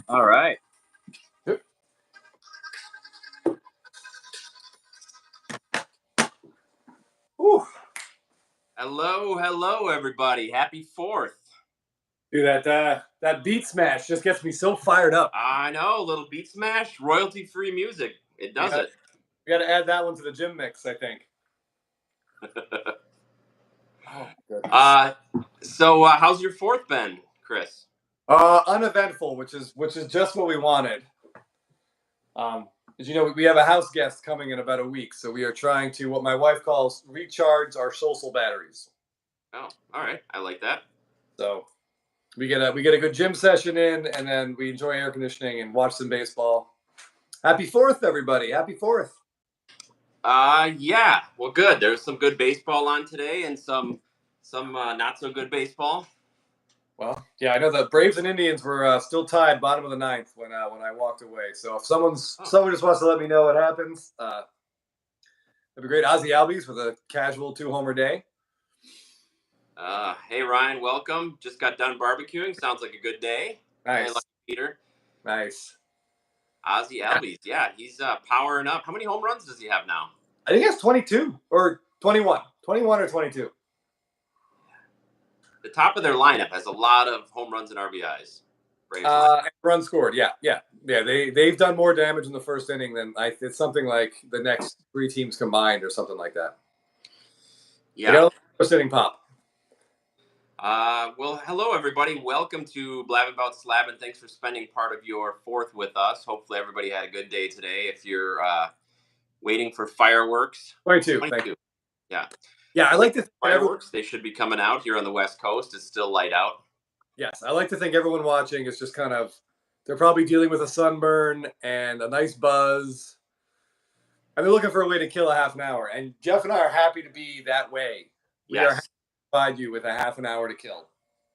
All right. Yep. Ooh. Hello, everybody. Happy 4th. Dude, that beat smash just gets me so fired up. I know, little beat smash, royalty-free music. It does it. We got to add that one to the gym mix, I think. Oh, goodness. So how's your 4th been, Chris? Uneventful, which is just what we wanted. As you know, we have a house guest coming in about a week, so we are trying to, what my wife calls, recharge our social batteries. Oh, all right. I like that. So we get a good gym session in, and then we enjoy air conditioning and watch some baseball. Happy 4th, everybody! Happy 4th. Yeah. Well, good. There's some good baseball on today, and some not so good baseball. Well, yeah, I know the Braves and Indians were still tied, bottom of the ninth when I walked away. So if someone just wants to let me know what happens, that'd be great. Ozzie Albies with a casual 2-homer day. Hey Ryan, welcome. Just got done barbecuing. Sounds like a good day. Nice, Very lucky, Peter. Nice. Ozzie Albies, yeah, he's powering up. How many home runs does he have now? I think he has 22 or 21, 21 or 22. The top of their lineup has a lot of home runs and RBIs. Runs scored, yeah. They've done more damage in the first inning than it's something like the next 3 teams combined or something like that. Yeah. They got a first inning pop. Well, hello everybody. Welcome to Blabbin Bout Slabbin. Thanks for spending part of your 4th with us. Hopefully everybody had a good day today. If you're waiting for fireworks, 22. Thank you. Yeah. Yeah, I like to think fireworks. They should be coming out here on the West Coast. It's still light out. Yes, I like to think everyone watching is just kind of, they're probably dealing with a sunburn and a nice buzz. And they're looking for a way to kill a half an hour. And Jeff and I are happy to be that way. We are happy to provide you with a half an hour to kill.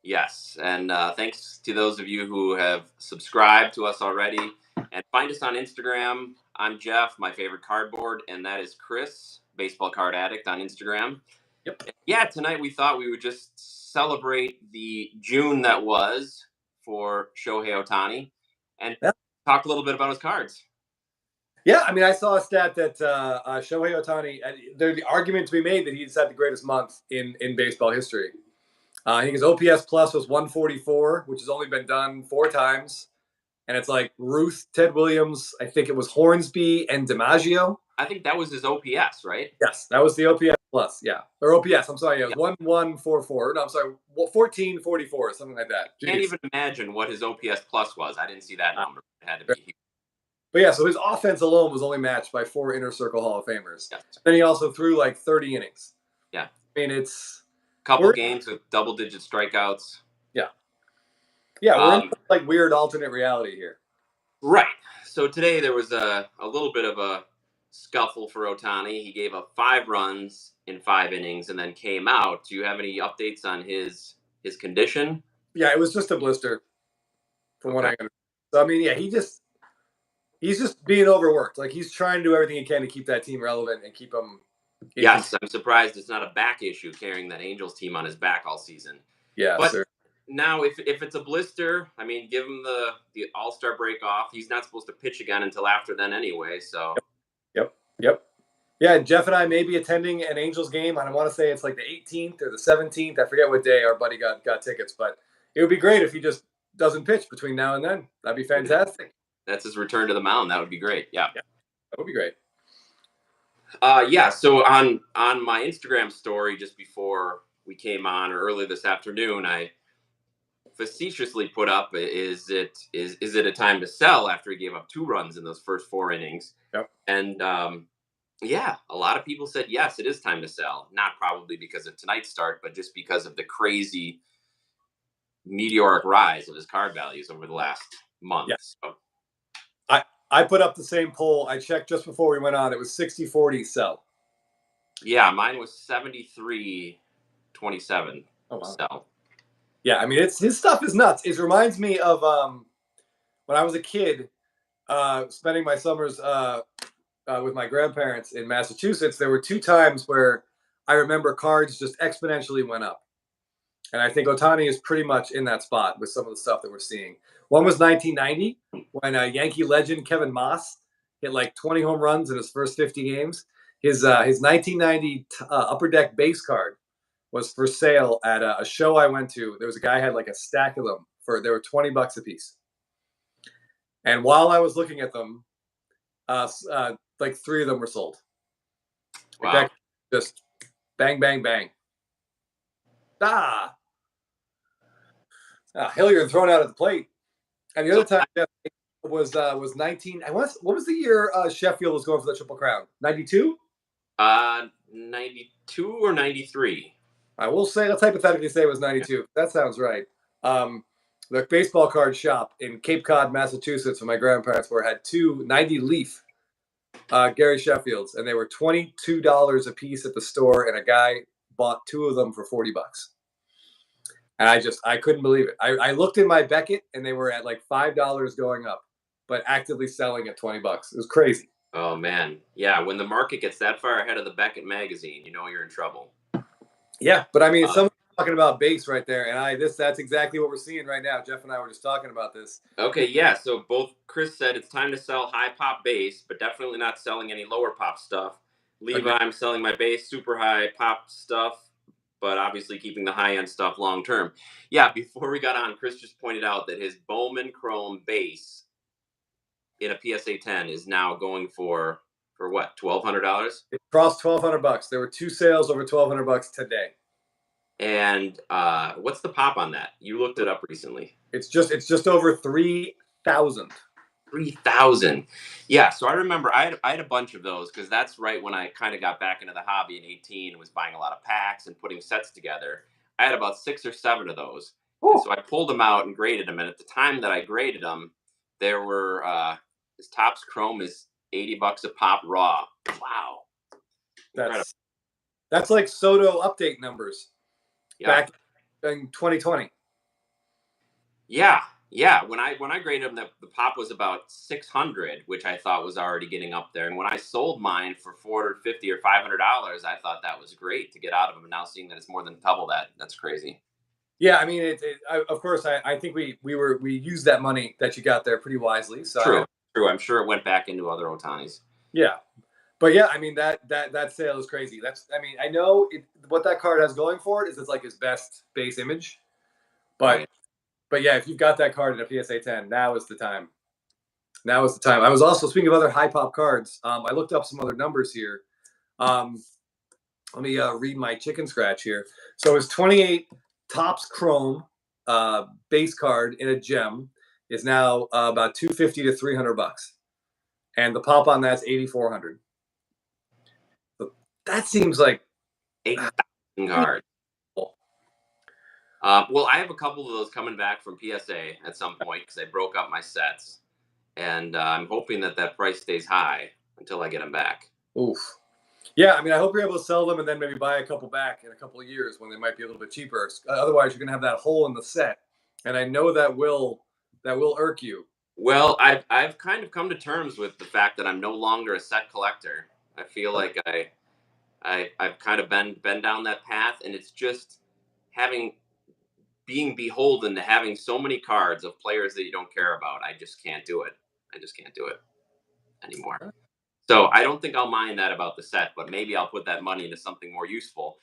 Yes, and thanks to those of you who have subscribed to us already. And find us on Instagram. I'm Jeff, my favorite cardboard, and that is Chris, baseball card addict on Instagram. Yep. Yeah, tonight we thought we would just celebrate the June that was for Shohei Ohtani and talk a little bit about his cards. Yeah, I mean, I saw a stat that Shohei Ohtani, there's the argument to be made that he's had the greatest month in baseball history. I think his OPS plus was 144, which has only been done 4 times. And it's like Ruth, Ted Williams, I think it was Hornsby and DiMaggio. I think that was his OPS, right? Yes, that was the OPS plus, yeah. Or OPS, I'm sorry, it was 1144. No, I'm sorry, 1444, something like that. Jeez. Can't even imagine what his OPS plus was. I didn't see that number. It had to be huge. But yeah, so his offense alone was only matched by 4 Inner Circle Hall of Famers. Yeah. Then he also threw like 30 innings. Yeah. I mean, it's... Couple games with double-digit strikeouts. Yeah. Yeah, we're in like weird alternate reality here. Right. So today there was a little bit of a scuffle for Ohtani. He gave up 5 runs in 5 innings and then came out. Do you have any updates on his condition? Yeah, it was just a blister from what I understand. So, I mean, yeah, he's just being overworked. Like, he's trying to do everything he can to keep that team relevant and keep them... Yes, I'm surprised it's not a back issue carrying that Angels team on his back all season. Yeah, but now if it's a blister, I mean, give him the All-Star break off. He's not supposed to pitch again until after then anyway. So. Yep. Yeah, Jeff and I may be attending an Angels game. I want to say it's like the 18th or the 17th. I forget what day our buddy got tickets, but it would be great if he just doesn't pitch between now and then. That'd be fantastic. That's his return to the mound. That would be great. Yeah. That would be great. Yeah, so on my Instagram story just before we came on, or early this afternoon, I facetiously put up, is it a time to sell after he gave up 2 runs in those first 4 innings? Yep. And yeah, a lot of people said yes, it is time to sell. Not probably because of tonight's start, but just because of the crazy meteoric rise of his card values over the last month. Yeah. So. I put up the same poll. I checked just before we went on. It was 60-40 sell. Yeah, mine was 73-27 sell. Yeah, I mean, his stuff is nuts. It reminds me of when I was a kid, spending my summers with my grandparents in Massachusetts. There were 2 times where I remember cards just exponentially went up. And I think Ohtani is pretty much in that spot with some of the stuff that we're seeing. One was 1990 when Yankee legend Kevin Moss hit like 20 home runs in his first 50 games. His 1990 Upper Deck base card was for sale at a show I went to. There was a guy who had like a stack of them they were $20 a piece. And while I was looking at them, like 3 of them were sold. Like Wow. that, just bang, bang, bang. Hilliard thrown out at the plate. And the other time was 19. What was the year Sheffield was going for the Triple Crown? 92? 92 or 93. I will say, let's hypothetically say it was 92. That sounds right. The baseball card shop in Cape Cod, Massachusetts, where my grandparents were, had 2 90 Leaf Gary Sheffields, and they were $22 a piece at the store, and a guy bought 2 of them for $40. And I couldn't believe it. I looked in my Beckett, and they were at like $5 going up, but actively selling at $20. It was crazy. Oh man, yeah. When the market gets that far ahead of the Beckett magazine, you know you're in trouble. Yeah, but I mean, someone's talking about base right there, and that's exactly what we're seeing right now. Jeff and I were just talking about this. Okay, yeah. So both Chris said it's time to sell high pop base, but definitely not selling any lower pop stuff. Levi, I'm selling my base super high pop stuff, but obviously keeping the high end stuff long term. Yeah, before we got on, Chris just pointed out that his Bowman Chrome base in a PSA 10 is now going for what, $1,200? It crossed $1,200. There were 2 sales over $1,200 today. And what's the pop on that? You looked it up recently. It's just over 3,000. 3,000. Yeah. So I remember I had a bunch of those because that's right when I kind of got back into the hobby in 18 and was buying a lot of packs and putting sets together. I had about 6 or 7 of those. So I pulled them out and graded them. And at the time that I graded them, there were his Topps Chrome is $80 a pop raw. Wow. That's like Soto update numbers. Yeah. Back in 2020. Yeah. When I graded them, the pop was about 600, which I thought was already getting up there. And when I sold mine for $450 or $500, I thought that was great to get out of them. And now seeing that it's more than double that, that's crazy. Yeah, I mean, of course, I think we used that money that you got there pretty wisely. So true. I'm sure it went back into other Ohtanis. Yeah, but yeah, I mean that sale is crazy. I know what that card has going for it is it's like his best base image, but. Right. But yeah, if you've got that card in a PSA 10, now is the time. Now is the time. I was also, speaking of other high pop cards, I looked up some other numbers here. Let me read my chicken scratch here. So his 28 Topps Chrome base card in a gem is now about $250 to $300, and the pop on that's $8,400. So that seems like 8,000 cards. Well, I have a couple of those coming back from PSA at some point because I broke up my sets, and I'm hoping that price stays high until I get them back. Oof. Yeah, I mean, I hope you're able to sell them and then maybe buy a couple back in a couple of years when they might be a little bit cheaper. Otherwise, you're going to have that hole in the set, and I know that will irk you. Well, I've kind of come to terms with the fact that I'm no longer a set collector. I feel like I've kind of been down that path, and it's just being beholden to having so many cards of players that you don't care about. I just can't do it. I just can't do it anymore. So I don't think I'll mind that about the set, but maybe I'll put that money into something more useful.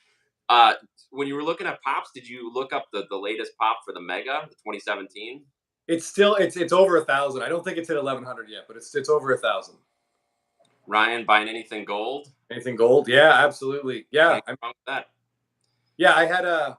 When you were looking at pops, did you look up the latest pop for the Mega, the 2017? It's still it's over 1,000. I don't think it's hit 1,100 yet, but it's over 1,000. Ryan, buying anything gold? Anything gold? Yeah, absolutely. Yeah, I'm wrong with that. Yeah, I had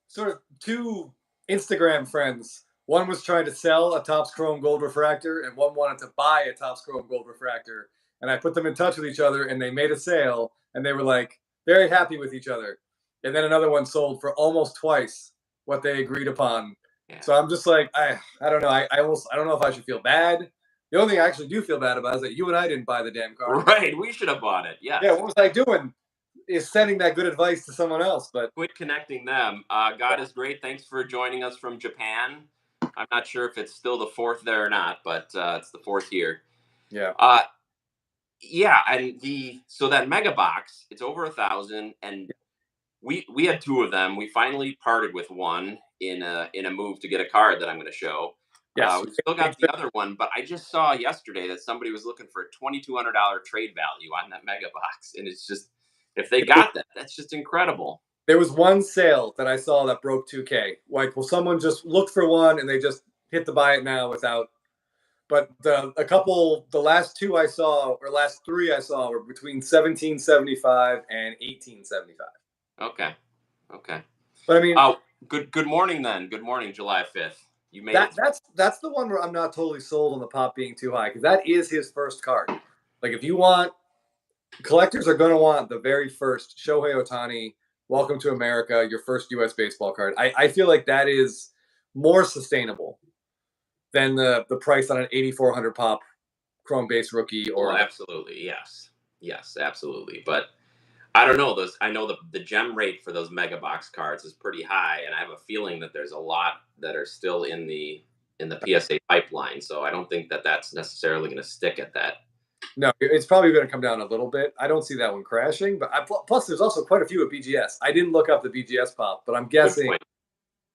sort of 2 Instagram friends. One was trying to sell a Topps Chrome Gold Refractor, and one wanted to buy a Topps Chrome Gold Refractor. And I put them in touch with each other, and they made a sale, and they were like very happy with each other. And then another one sold for almost twice what they agreed upon. Yeah. So I'm just like, I don't know. I don't know if I should feel bad. The only thing I actually do feel bad about is that you and I didn't buy the damn card. Right, we should have bought it. Yeah. Yeah. What was I doing? Is sending that good advice to someone else, but quit connecting them. God is great. Thanks for joining us from Japan. I'm not sure if it's still the 4th there or not, but it's the 4th here. Yeah. Yeah, and so that Mega box, it's over 1,000, and we had two of them. We finally parted with one in a move to get a card that I'm going to show. Yes. We still got the other one, but I just saw yesterday that somebody was looking for a $2,200 trade value on that mega box, and it's just if they got that, that's just incredible. There was one sale that I saw that broke 2K. Like, well, someone just looked for one and they just hit the buy it now without. But the last two I saw, or last three I saw, were between 1775 and 1875. Okay, okay. But I mean, Oh, good morning then. Good morning, July 5th. You made it. that's the one where I'm not totally sold on the pop being too high, because that is his first card. Like, if you want, collectors are going to want the very first Shohei Ohtani, Welcome to America, your first U.S. baseball card. I feel like that is more sustainable than the price on an 8,400 pop chrome base rookie. Well, absolutely, yes, yes, absolutely. But I don't know those. I know the gem rate for those mega box cards is pretty high, and I have a feeling that there's a lot that are still in the PSA pipeline. So I don't think that that's necessarily going to stick at that. No, it's probably going to come down a little bit. I don't see that one crashing, but plus there's also quite a few at BGS. I didn't look up the BGS pop, but I'm guessing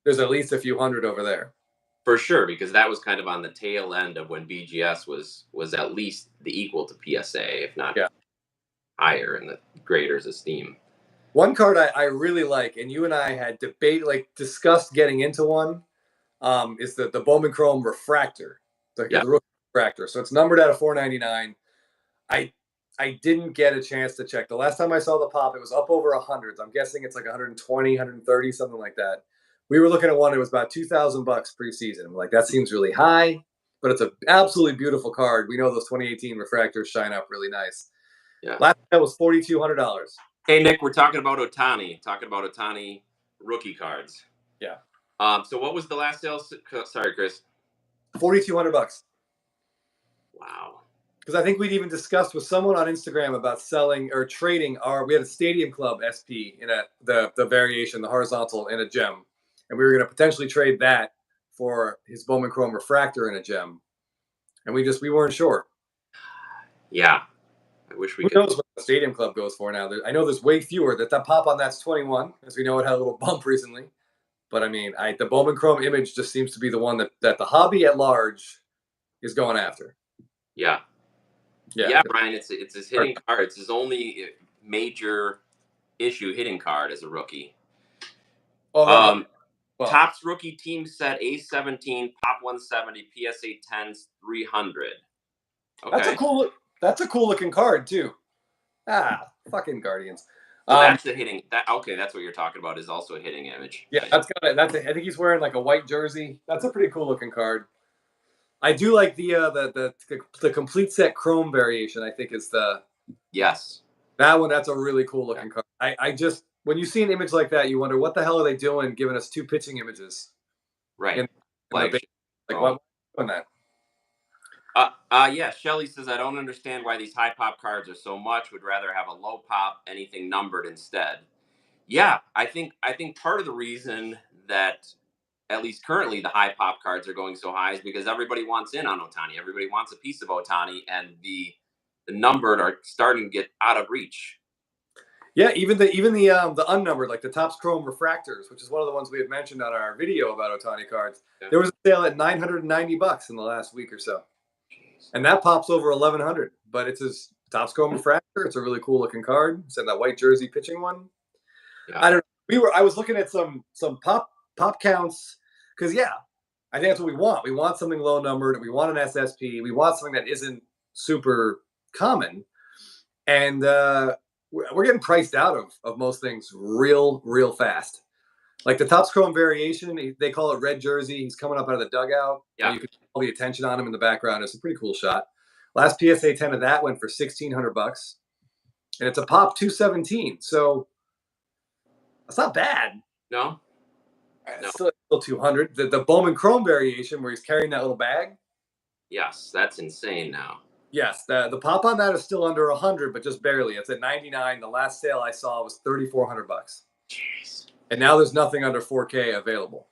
there's at least a few hundred over there. For sure, because that was kind of on the tail end of when BGS was at least the equal to PSA, if not higher in the graders' esteem. One card I really like, and you and I had discussed getting into one, is the Bowman Chrome Refractor, the rookie refractor. So it's numbered out of 499. I didn't get a chance to check. The last time I saw the pop, it was up over 100. I'm guessing it's like 120, 130, something like that. We were looking at one. It was about $2,000 preseason. I'm like, that seems really high, but it's an absolutely beautiful card. We know those 2018 refractors shine up really nice. Yeah. Last time was $4,200. Hey, Nick, we're talking about Ohtani rookie cards. Yeah. So what was the last sale? Sorry, Chris. $4,200. Wow. Because I think we'd even discussed with someone on Instagram about selling or trading we had a Stadium Club SP in the variation, the horizontal, in a gem. And we were going to potentially trade that for his Bowman Chrome Refractor in a gem. And we weren't sure. Yeah. I wish we could. Who knows what the Stadium Club goes for now? I know there's way fewer. That pop on that's 21, as we know it had a little bump recently. But I mean, the Bowman Chrome image just seems to be the one that the hobby at large is going after. Yeah. Yeah, Brian, it's his hitting card. It's his only major issue hitting card as a rookie. Topps rookie team set A17, Pop 170, PSA 10s 300. Okay. That's a cool looking card too. Fucking Guardians. So that's the hitting. That's what you're talking about. Is also a hitting image. Yeah, I think he's wearing like a white jersey. That's a pretty cool looking card. I do like the complete set chrome variation. I think is that one. That's a really cool looking card. I just, when you see an image like that, you wonder what the hell are they doing, giving us two pitching images. Right. Why are you doing that? Yeah, Shelly says, I don't understand why these high pop cards are so much. Would rather have a low pop, anything numbered instead. Yeah, I think part of the reason that at least currently the high pop cards are going so high is because everybody wants in on Ohtani. Everybody wants a piece of Ohtani, and the numbered are starting to get out of reach. Yeah, even the unnumbered, like the Topps Chrome Refractors, which is one of the ones we had mentioned on our video about Ohtani cards. Yeah. There was a sale at $990 in the last week or so. And that pops over 1,100, but it's his Topps Chrome Refractor. It's a really cool looking card. It's in that white jersey pitching one. Yeah. I don't know. I was looking at some pop counts because I think that's what we want. We want something low numbered. We want an SSP. We want something that isn't super common, and we're getting priced out of most things real fast. Like the Topps Chrome variation, they call it red jersey. He's coming up out of the dugout. Yeah, you can see all the attention on him in the background. It's a pretty cool shot. Last PSA 10 of that went for $1,600, and it's a pop 217. So that's not bad. No. It's still 200. The Bowman Chrome variation, where he's carrying that little bag. Yes, that's insane now. Yes, the pop on that is still under 100, but just barely. It's at 99. The last sale I saw was $3,400. Jeez. And now there's nothing under 4K available.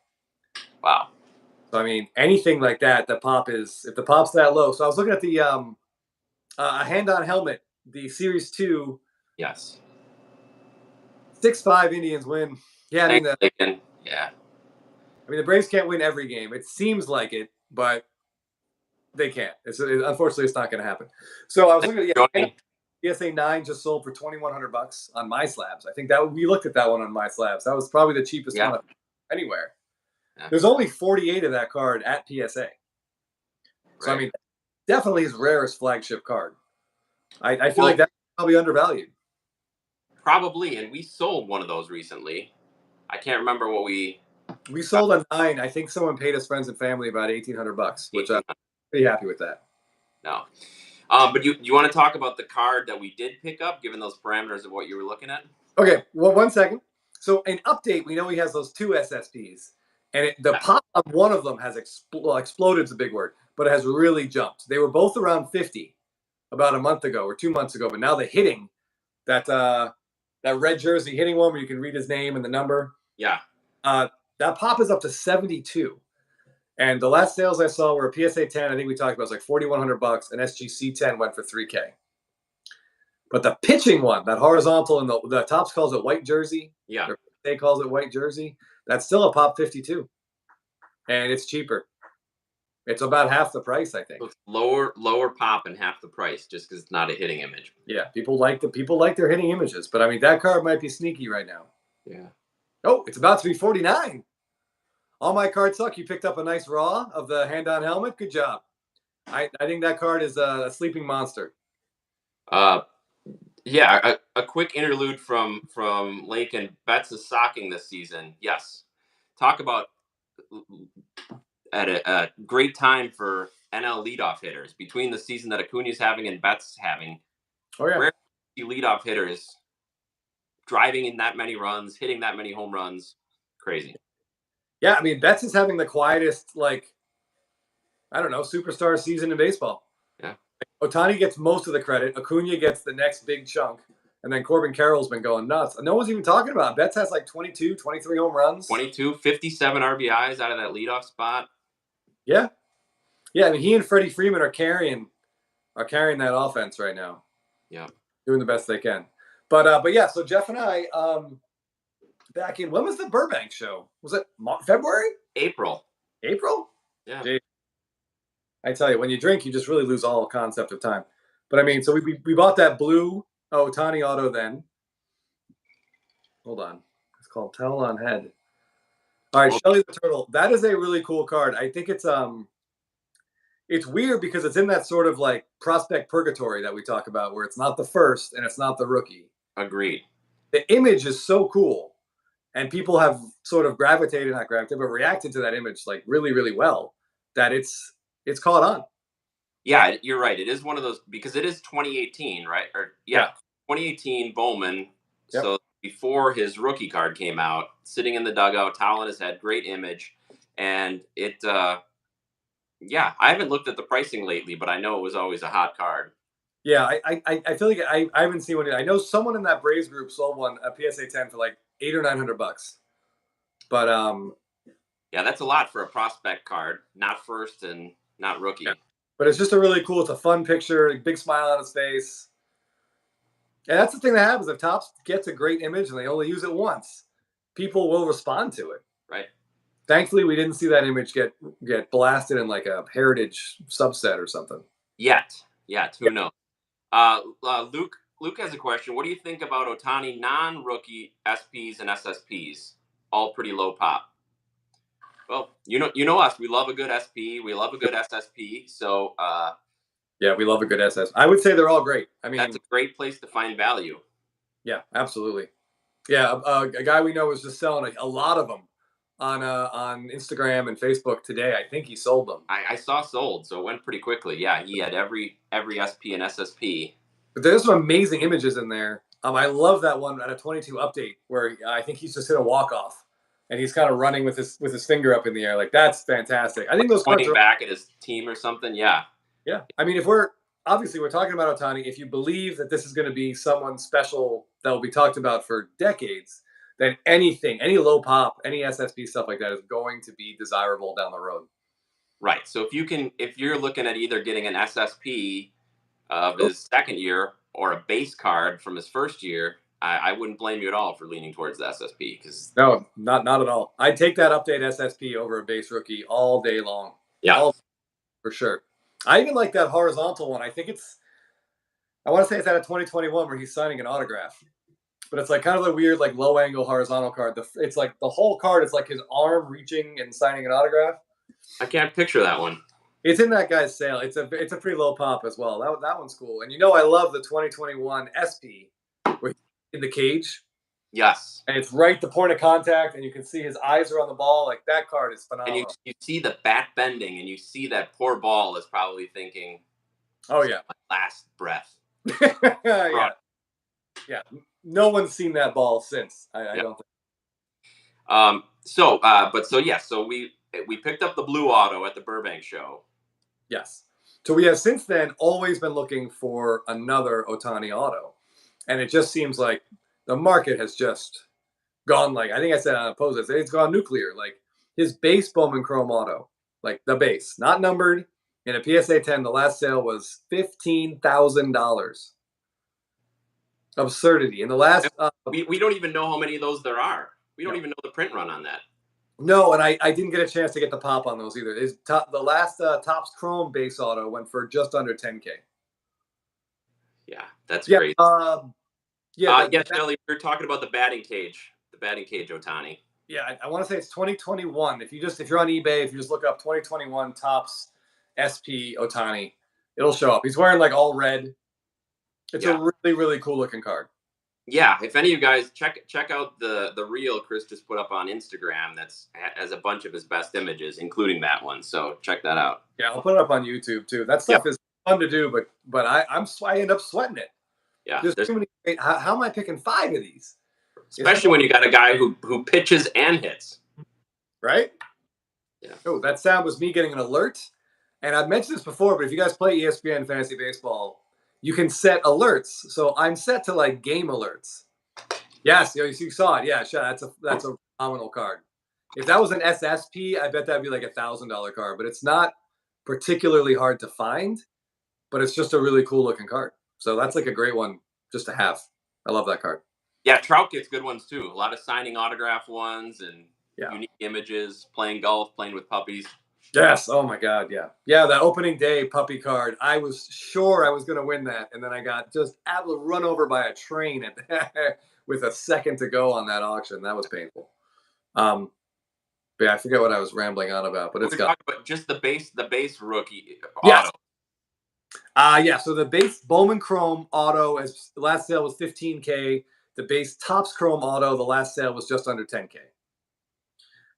Wow. So I mean, anything like that, if the pop's that low. So I was looking at the a hand-on helmet, the Series 2. Yes. 6-5 Indians win. Yeah, Thanks, Lincoln. Yeah. I mean, the Braves can't win every game. It seems like it, but they can't. Unfortunately, it's not going to happen. So I was looking at PSA 9 just sold for $2,100 on My Slabs. I think that we looked at that one on My Slabs. That was probably the cheapest one anywhere. Yeah. There's only 48 of that card at PSA. So I mean, definitely his rarest flagship card. I feel like that's probably undervalued. Probably, and we sold one of those recently. I can't remember what we sold a 9. I think someone paid us friends and family about $1,800, which I'm pretty happy with that. No. But you want to talk about the card that we did pick up, given those parameters of what you were looking at? Okay, well, 1 second. So an update, we know he has those 2 SSPs, and the pop of one of them has exploded is a big word, but it has really jumped. They were both around 50 about a month ago or 2 months ago, but now the hitting, that red jersey hitting one where you can read his name and the number. Yeah. That pop is up to 72. And the last sales I saw were a PSA 10. I think we talked about, it was like $4,100, and SGC 10 went for $3K. But the pitching one, that horizontal, and the Topps calls it white jersey. Yeah. They calls it white jersey. That's still a pop 52. And it's cheaper. It's about half the price, I think. So it's lower pop and half the price, just because it's not a hitting image. Yeah, people like their hitting images, but I mean, that card might be sneaky right now. Yeah. Oh, it's about to be 49. All my cards suck. You picked up a nice raw of the hand-on helmet. Good job. I think that card is a sleeping monster. Yeah, a quick interlude from Lincoln. Betts is socking this season. Yes. Talk about at a great time for NL leadoff hitters between the season that Acuna's having and Betts having. Oh yeah. Rare leadoff hitters driving in that many runs, hitting that many home runs. Crazy. Yeah, I mean, Betts is having the quietest, superstar season in baseball. Yeah. Ohtani gets most of the credit. Acuna gets the next big chunk. And then Corbin Carroll's been going nuts. No one's even talking about it. Betts has like 22, 23 home runs. 22, 57 RBIs out of that leadoff spot. Yeah. Yeah, I mean, he and Freddie Freeman are carrying that offense right now. Yeah. Doing the best they can. But yeah, so Jeff and I, back in, when was the Burbank show? Was it February? April? Yeah. Jeez. I tell you, when you drink, you just really lose all concept of time. But I mean, so we bought that blue Ohtani auto then. Hold on. It's called Towel on Head. All right, Shelly the Turtle. That is a really cool card. I think it's weird because it's in that sort of like prospect purgatory that we talk about, where it's not the first and it's not the rookie. Agreed. The image is so cool, and people have sort of reacted to that image like really, really well, that it's caught on. Yeah, you're right. It is one of those, because it is 2018, right? 2018 Bowman. Yep. So before his rookie card came out, sitting in the dugout, towel in his head, great image. And it, I haven't looked at the pricing lately, but I know it was always a hot card. Yeah, I feel like I haven't seen one. I know someone in that Braves group sold one, a PSA 10, for like $800 or $900. But yeah, that's a lot for a prospect card, not first and not rookie. Yeah. But it's just it's a fun picture, a big smile on his face. And that's the thing that happens. If Topps gets a great image and they only use it once, people will respond to it. Right. Thankfully, we didn't see that image get blasted in like a heritage subset or something. Yet. Who knows? Luke has a question. What do you think about Ohtani non-rookie SPs and SSPs? All pretty low pop. Well, you know us. We love a good SP. We love a good SSP. So yeah, we love a good SS. I would say they're all great. I mean, that's a great place to find value. Yeah, absolutely. Yeah, a guy we know was just selling a lot of them on Instagram and Facebook today. I think he sold them. I saw sold, so it went pretty quickly. Yeah, he had every SP and SSP. But there's some amazing images in there. I love that one at a 22 update where I think he's just hit a walk-off. And he's kind of running with his finger up in the air. Like, that's fantastic. I think those pointing back at his team or something. Yeah. Yeah. I mean, we're talking about Ohtani. If you believe that this is going to be someone special that will be talked about for decades, then any low pop, any SSP stuff like that is going to be desirable down the road. Right. So if you're looking at either getting an SSP of his second year or a base card from his first year, I wouldn't blame you at all for leaning towards the SSP because No, not at all. I'd take that update SSP over a base rookie all day long. yeah, All for sure. I even like that horizontal one. I want to say it's out of 2021 where he's signing an autograph. But it's like kind of a weird, like low angle horizontal card. It's like the whole card is like his arm reaching and signing an autograph. I can't picture that one. It's in that guy's sale. It's a pretty low pop as well. That one's cool. And you know I love the 2021 SP where he's in the cage. Yes. And it's right the point of contact, and you can see his eyes are on the ball. Like that card is phenomenal. And you see the bat bending, and you see that poor ball is probably thinking, "Oh yeah, my last breath." yeah, yeah. No one's seen that ball since. I don't think. So we picked up the blue auto at the Burbank show. Yes. So we have since then always been looking for another Ohtani auto, and it just seems like the market has just gone, like I think I said on a post, it's gone nuclear. Like his base Bowman Chrome auto, like the base, not numbered, in a PSA 10, the last sale was $15,000. Absurdity. In the last, we don't even know how many of those there are. We don't even know the print run on that. No, and I didn't get a chance to get the pop on those either. The last Topps Chrome base auto went for just under 10K. Yeah, that's great. Kelly, you're talking about the batting cage Ohtani. Yeah, I want to say it's 2021. If you're on eBay, if you just look up 2021 Topps SP Ohtani, it'll show up. He's wearing like all red. It's a really, really cool looking card. Yeah, if any of you guys check out the reel Chris just put up on Instagram, that's has a bunch of his best images, including that one. So check that out. Yeah, I'll put it up on YouTube too. That stuff is fun to do, but I end up sweating it. Yeah, there's too many. How am I picking 5 of these? Especially when you got a guy who pitches and hits. Right? Yeah. Oh, that sound was me getting an alert. And I've mentioned this before, but if you guys play ESPN Fantasy Baseball, you can set alerts. So I'm set to like game alerts. Yes, you saw it. Yeah, sure. That's a phenomenal card. If that was an SSP, I bet that'd be like $1,000 card. But it's not particularly hard to find. But it's just a really cool looking card. So that's like a great one just to have. I love that card. Yeah, Trout gets good ones too. A lot of signing autograph ones and unique images, playing golf, playing with puppies. Yes. Oh my God. Yeah. Yeah. That opening day puppy card. I was sure I was going to win that. And then I got just run over by a train with a second to go on that auction. That was painful. But yeah, I forget what I was rambling on about, but it's got just the base rookie auto. Yes. So the base Bowman Chrome auto, as the last sale was 15K. The base Topps Chrome auto, the last sale was just under 10K.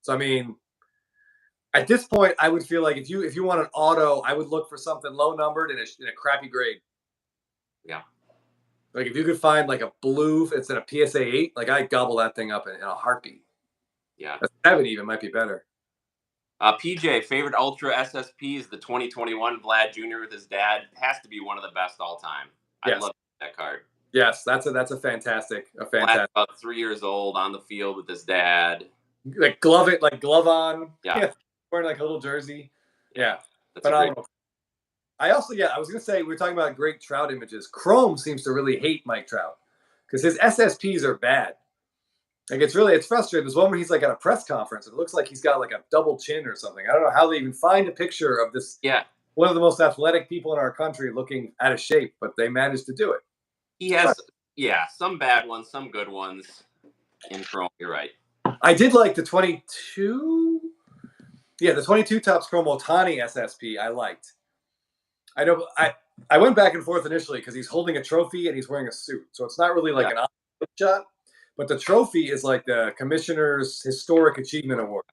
So, I mean, at this point, I would feel like if you want an auto, I would look for something low numbered in a crappy grade. Yeah. Like if you could find like a blue, it's in a PSA 8, like I'd gobble that thing up in a heartbeat. Yeah. A 7 even might be better. PJ, favorite Ultra SSP is the 2021 Vlad Jr. with his dad. Has to be one of the best all time. I love that card. Yes, that's a fantastic. Vlad's about 3 years old on the field with his dad. Like glove on. Yeah. Wearing like a little jersey. Yeah. That's phenomenal. I was going to say, we were talking about great Trout images. Chrome seems to really hate Mike Trout because his SSPs are bad. Like it's frustrating. There's one where he's like at a press conference. It looks like he's got like a double chin or something. I don't know how they even find a picture of this. Yeah. One of the most athletic people in our country looking out of shape, but they managed to do it. He has, some bad ones, some good ones in Chrome. You're right. I did like the 22. Yeah, the 22 Topps Chrome Ohtani SSP I liked. I went back and forth initially because he's holding a trophy and he's wearing a suit. So it's not really like an shot. But the trophy is like the Commissioner's Historic Achievement Award,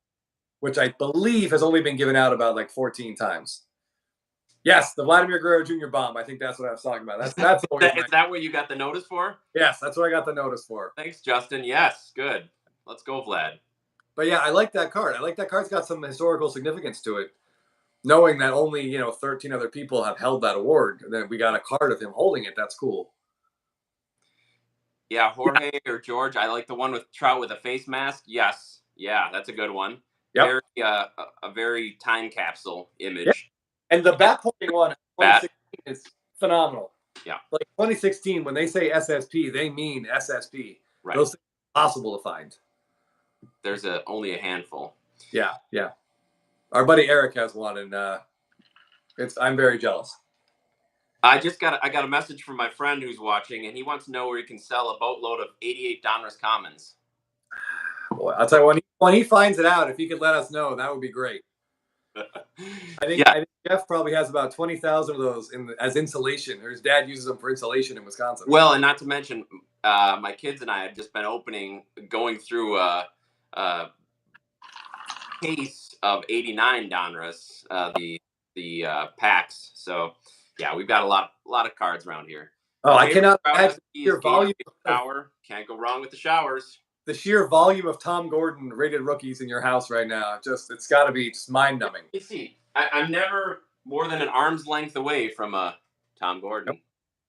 which I believe has only been given out about like 14 times. Yes, the Vladimir Guerrero Jr. bomb. I think that's what I was talking about. That's is that what you got the notice for? Yes, that's what I got the notice for. Thanks, Justin. Yes, good. Let's go, Vlad. But yeah, I like that card. I like that card's got some historical significance to it. Knowing that only 13 other people have held that award, and then we got a card of him holding it. That's cool. Yeah, Jorge or George. I like the one with Trout with a face mask. Yes, yeah, that's a good one. Yep. A very time capsule image. Yep. And the bat pointing one is phenomenal. Yeah. Like 2016, when they say SSP, they mean SSP. Right. Those things are impossible to find. There's only a handful. Yeah, yeah. Our buddy Eric has one, and I'm very jealous. I got a message from my friend who's watching, and he wants to know where he can sell a boatload of 88 Donruss Commons. Boy, I'll tell you, when he finds it out, if he could let us know, that would be great. I think Jeff probably has about 20,000 of those as insulation. Or his dad uses them for insulation in Wisconsin. Well, and not to mention, my kids and I have just been going through a case of 89 Donruss, the packs. So yeah, we've got a lot of cards around here. Oh, I cannot imagine your volume. Shower. Can't go wrong with the showers. The sheer volume of Tom Gordon rated rookies in your house right now, it's got to be just mind-numbing. You see, I'm never more than an arm's length away from a Tom Gordon.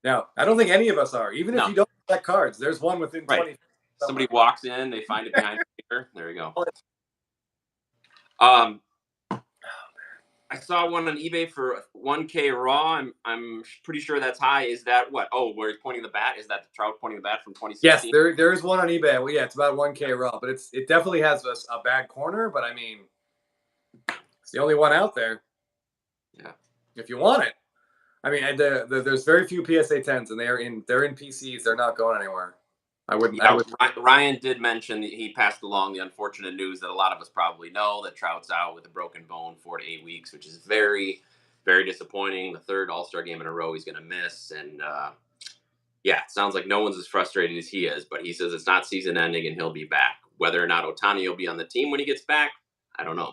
No, I don't think any of us are. Even if you don't collect cards, there's one within 20. Somebody walks in, they find it behind the mirror. There you go. I saw one on eBay for 1K raw. I'm pretty sure that's high. Is that what? Oh, where he's pointing the bat? Is that the Trout pointing the bat from 2016? Yes, there is one on eBay. Well, yeah, it's about 1K raw, but it definitely has a bad corner. But I mean, it's the only one out there. Yeah. If you want it, I mean, there's very few PSA 10s, and they're in PCs. They're not going anywhere. Ryan did mention that he passed along the unfortunate news that a lot of us probably know, that Trout's out with a broken bone 4 to 8 weeks, which is very, very disappointing. The third All-Star game in a row he's going to miss. And yeah, it sounds like no one's as frustrated as he is, but he says it's not season ending and he'll be back. Whether or not Ohtani will be on the team when he gets back, I don't know.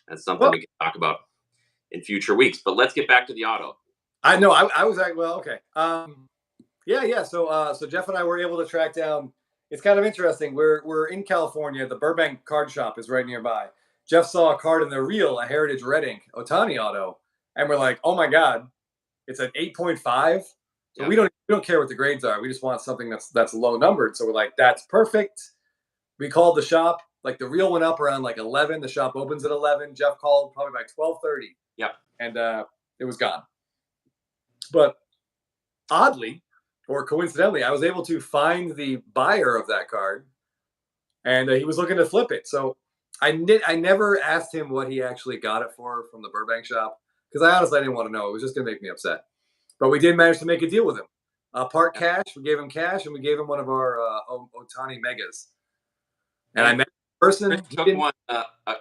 That's something we can talk about in future weeks. But let's get back to the auto. I know. I was like, well, okay. Yeah. So Jeff and I were able to track down. It's kind of interesting. We're in California. The Burbank card shop is right nearby. Jeff saw a card in the reel, a Heritage Red Ink Ohtani auto, and we're like, oh my god, it's an 8.5. So we don't care what the grades are. We just want something that's low numbered. So we're like, that's perfect. We called the shop. Like the reel went up around like 11. The shop opens at 11. Jeff called probably by 12:30. Yep. And it was gone. But oddly, or coincidentally, I was able to find the buyer of that card, and he was looking to flip it. So I never asked him what he actually got it for from the Burbank shop, because I honestly didn't want to know. It was just going to make me upset. But we did manage to make a deal with him. Part cash, we gave him cash, and we gave him one of our Ohtani megas. And I met the person. Chris took one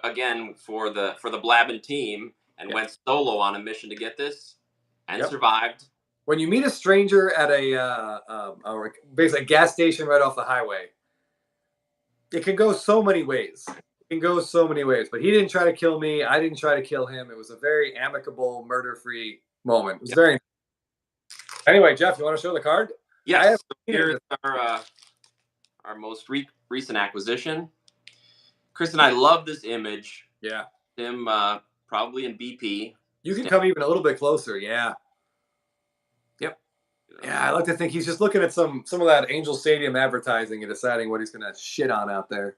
again for the Blabbin team and went solo on a mission to get this, and survived. When you meet a stranger at basically a gas station right off the highway, it can go so many ways. But he didn't try to kill me. I didn't try to kill him. It was a very amicable, murder-free moment. It was very. Anyway, Jeff, you want to show the card? Yes. So here's our most recent acquisition. Chris and I love this image. Yeah. Him probably in BP. You can come even a little bit closer. Yeah. Yep. Yeah, I like to think he's just looking at some of that Angel Stadium advertising and deciding what he's going to shit on out there.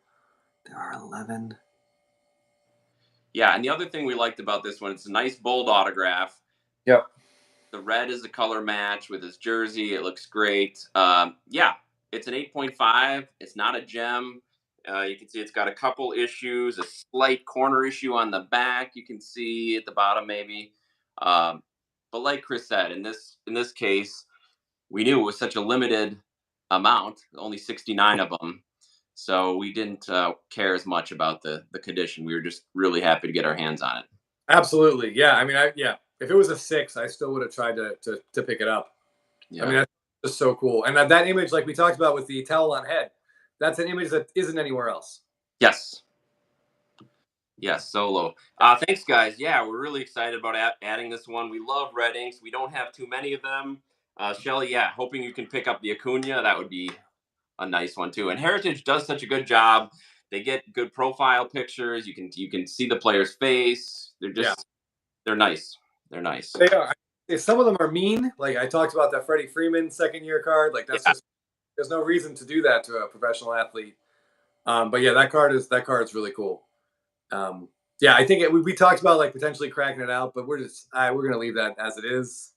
There are 11. Yeah, and the other thing we liked about this one, it's a nice bold autograph. Yep. The red is a color match with his jersey. It looks great. Yeah, it's an 8.5. It's not a gem. You can see it's got a couple issues, a slight corner issue on the back. You can see at the bottom maybe. But like Chris said, in this case, we knew it was such a limited amount, only 69 of them. So we didn't care as much about the condition. We were just really happy to get our hands on it. Absolutely. Yeah. I mean, if it was a 6, I still would have tried to pick it up. Yeah. I mean, that's just so cool. And that image, like we talked about with the towel on head, that's an image that isn't anywhere else. Yes. Yes, solo. Thanks, guys. Yeah, we're really excited about adding this one. We love red inks. We don't have too many of them. Shelly, hoping you can pick up the Acuna. That would be a nice one, too. And Heritage does such a good job. They get good profile pictures. You can see the player's face. They're just they're nice. They're nice. They are. Some of them are mean. Like I talked about that Freddie Freeman second-year card. Like that's just there's no reason to do that to a professional athlete. But yeah, that card is really cool. I think we talked about like potentially cracking it out, but we're gonna leave that as it is.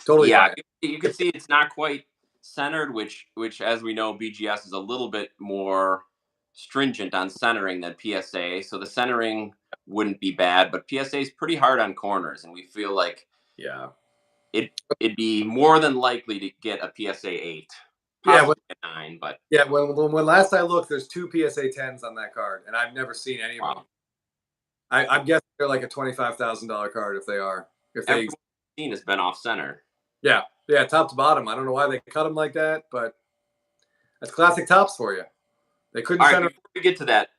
Totally Yeah, fine. you can see it's not quite centered, which as we know, BGS is a little bit more stringent on centering than PSA. So the centering wouldn't be bad, but PSA is pretty hard on corners, and we feel like Yeah. it it'd be more than likely to get a PSA 8, Yeah. possibly a 9, but Yeah. When last I looked, there's 2 PSA 10s on that card, and I've never seen any of them. wow. I'm guessing they're like a $25,000 card if they are. If they, Everyone I've seen has been off center. yeah, yeah, top to bottom. I don't know why they cut them like that, but that's classic tops for you. They couldn't All right, center. before we get to that,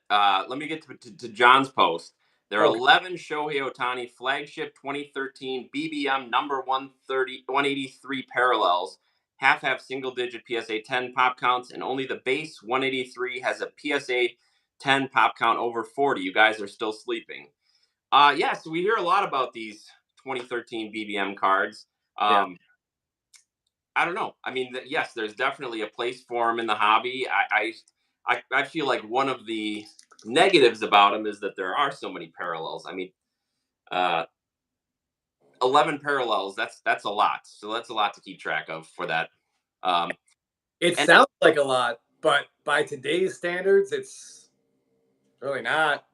let me get to John's post. There are Okay. 11 Shohei Ohtani flagship 2013 BBM number 183 parallels, half single digit PSA 10 pop counts, and only the base 183 has a PSA 10 pop count over 40. You guys are still sleeping. Yeah, so we hear a lot about these 2013 BBM cards. Yeah. I don't know. I mean, yes, there's definitely a place for them in the hobby. I feel like one of the negatives about them is that there are so many parallels. I mean, uh, 11 parallels. That's a lot. So that's a lot to keep track of for that. Um, It and sounds like a lot, but by today's standards, it's really not.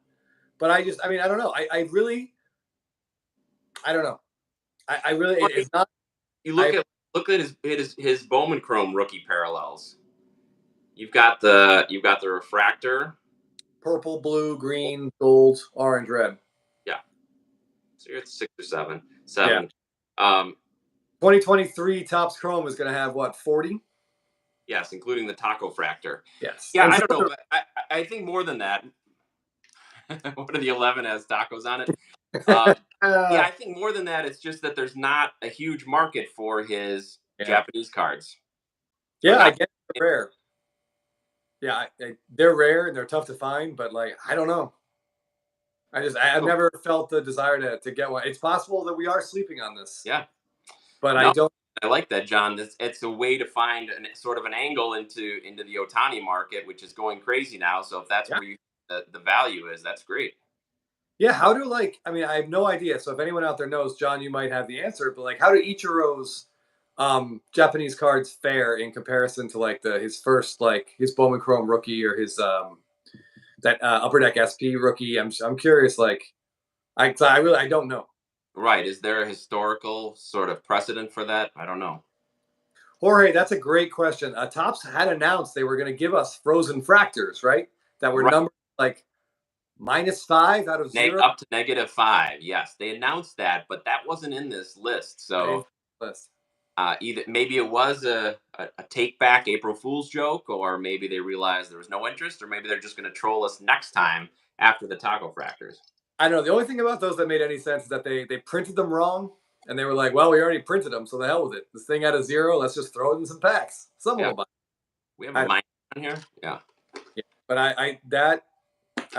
But I mean, I don't know. I really, I don't know. I really, it's not. you I look at his Bowman Chrome rookie parallels. You've got the refractor. purple, blue, green, gold, orange, red. Yeah. So you're at 6 or 7. Yeah. 7. Um, 2023 Topps Chrome is going to have what, 40? yes, including the taco fractor. Yes. Yeah, And I so don't know, but I think more than that. One of the 11 has tacos on it. Yeah, I think more than that, it's just that there's not a huge market for his yeah. Japanese cards. Yeah, Like I get they're rare. Yeah, they're rare and they're tough to find, but like, I don't know. I've never felt the desire to get one. It's possible that we are sleeping on this, yeah, but I no, don't. I like that, John. It's a way to find sort of an angle into the Otani market, which is going crazy now. So if that's Yeah. where the value is, that's great. Yeah, how do I mean, I have no idea. So if anyone out there knows, John, you might have the answer, but like how do Ichiro's Japanese cards fare in comparison to like his first like his Bowman Chrome rookie or his that Upper Deck SP rookie? I'm curious like I don't know. Right? Is there a historical sort of precedent for that? I don't know. Jorge, that's a great question. Topps had announced they were going to give us frozen fractors, right? That were Right. numbered like -5 out of 0. Up to -5. Yes, they announced that, but that wasn't in this list. So List. either maybe it was a take back April Fool's joke, or maybe they realized there was no interest, or maybe they're just going to troll us next time after the taco fractors. I don't know. The only thing about those that made any sense is that they printed them wrong, and they were like, "Well, we already printed them, so the hell with it. This thing out of 0, let's just throw it in some packs. Someone Yeah, will buy." we have a I, mic on here. Yeah, yeah, but I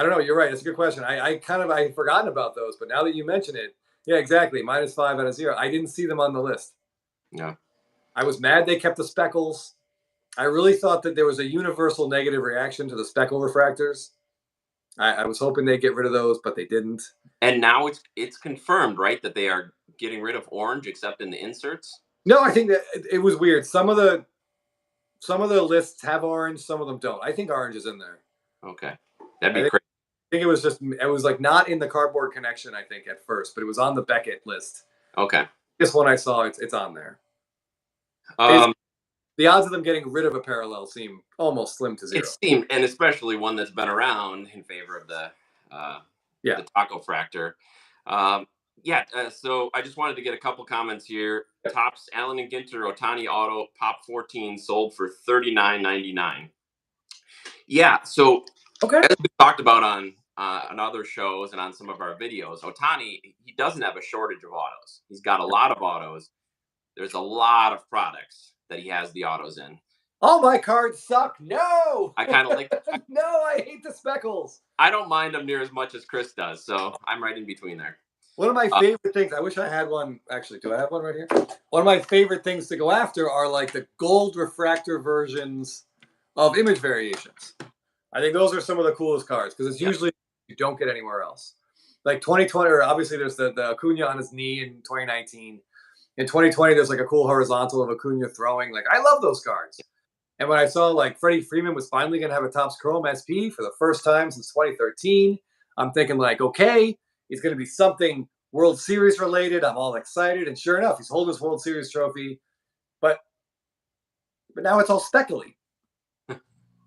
don't know. You're right. It's a good question. I had forgotten about those, but now that you mention it, yeah, exactly. -5 out of 0. I didn't see them on the list. yeah. I was mad they kept the speckles. I really thought that there was a universal negative reaction to the speckle refractors. I was hoping they'd get rid of those, but they didn't. And now it's confirmed, right, that they are getting rid of orange except in the inserts. No, I think that it was weird. Some of the lists have orange, some of them don't. I think orange is in there. Okay, that'd I be think, crazy. I think it was like not in the cardboard connection. I think at first, but it was on the Beckett list. Okay. This one I saw, it's on there. Um, The odds of them getting rid of a parallel seem almost slim to 0. it seemed, and especially one that's been around in favor of uh, Yeah. the taco fractor. Um, yeah, so I just wanted to get a couple comments here. Tops Allen and Ginter Otani Auto Pop 14 sold for $39.99. Yeah, so Okay. as we talked about on other shows and on some of our videos, Otani, he doesn't have a shortage of autos. He's got a lot of autos. There's a lot of products that he has the autos in. All my cards suck. No. I kind of like that. No, I hate the speckles. I don't mind them near as much as Chris does, so I'm right in between there. One of my favorite things, I wish I had one. Actually, do I have one right here? One of my favorite things to go after are like the gold refractor versions of image variations. I think those are some of the coolest cards because it's usually you don't get anywhere else. Like 2020, or obviously there's the Acuna on his knee in 2019. In 2020, there's like a cool horizontal of Acuna throwing. Like, I love those cards. And when I saw like Freddie Freeman was finally going to have a Topps Chrome SP for the first time since 2013, I'm thinking like, okay, it's going to be something World Series related. I'm all excited, and sure enough, he's holding his World Series trophy. But now it's all speckly.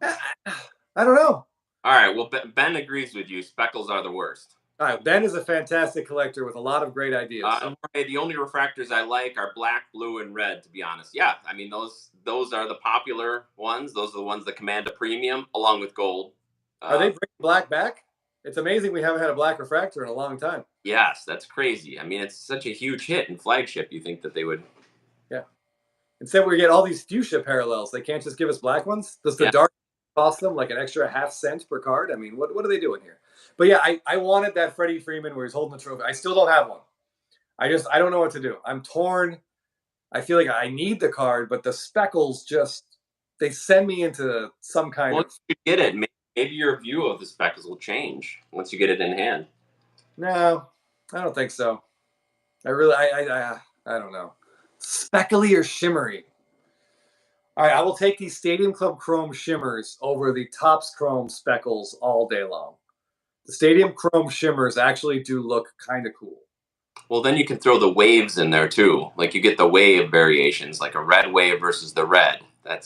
I don't know. All right. Well, Ben agrees with you. Speckles are the worst. All right, Ben is a fantastic collector with a lot of great ideas. The only refractors I like are black, blue, and red. To be honest, yeah, I mean those are the popular ones. Those are the ones that command a premium, along with gold. Are they bringing black back? It's amazing we haven't had a black refractor in a long time. Yes, that's crazy. I mean, it's such a huge hit in flagship. You think that they would? Yeah. Instead, we get all these fuchsia parallels. They can't just give us black ones. Does the dark cost them like an extra half cent per card? I mean, what are they doing here? But yeah, I wanted that Freddie Freeman where he's holding the trophy. I still don't have one. I don't know what to do. I'm torn. I feel like I need the card, but the speckles just they send me into some kind of. Once you get it, maybe your view of the speckles will change once you get it in hand. No, I don't think so. I don't know. Speckly or shimmery? All right, I will take these Stadium Club Chrome shimmers over the Topps Chrome speckles all day long. The Stadium Chrome shimmers actually do look kind of cool. Well, then you can throw the waves in there too. Like you get the wave variations, like a red wave versus the red. That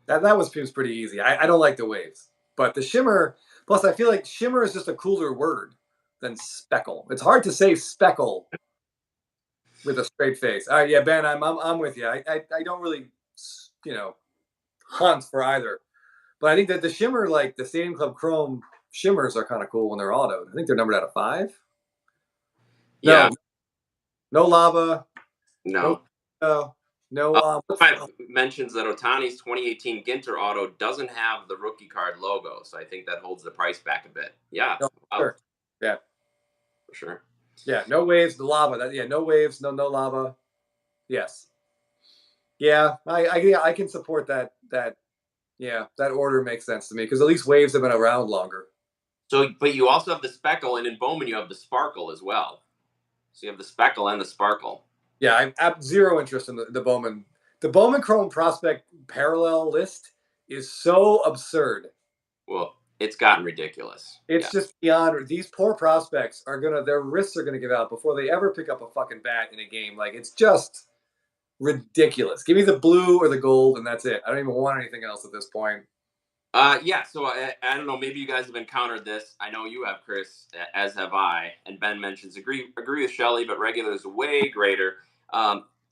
was seems pretty easy. I don't like the waves, but the shimmer. Plus, I feel like shimmer is just a cooler word than speckle. It's hard to say speckle with a straight face. All right, yeah, Ben, I'm with you. I don't really, hunt for either, but I think that the shimmer, like the Stadium Club Chrome shimmers, are kind of cool when they're autoed. I think they're numbered out of 5. Yeah. No lava. No. No. Mentions that Ohtani's 2018 Ginter auto doesn't have the rookie card logo, so I think that holds the price back a bit. Yeah. No, sure. Yeah. For sure. Yeah. No waves. The lava. No waves. No lava. Yes. Yeah. I can support that. That order makes sense to me because at least waves have been around longer. So, but you also have the speckle, and in Bowman you have the sparkle as well. So you have the speckle and the sparkle. Yeah, I have zero interest in the Bowman. The Bowman Chrome prospect parallel list is so absurd. Well, it's gotten ridiculous. It's just beyond. These poor prospects their wrists are gonna give out before they ever pick up a fucking bat in a game. Like it's just ridiculous. Give me the blue or the gold, and that's it. I don't even want anything else at this point. Yeah. So I don't know. Maybe you guys have encountered this. I know you have, Chris, as have I. And Ben mentions agree with Shelley, but regular is way greater.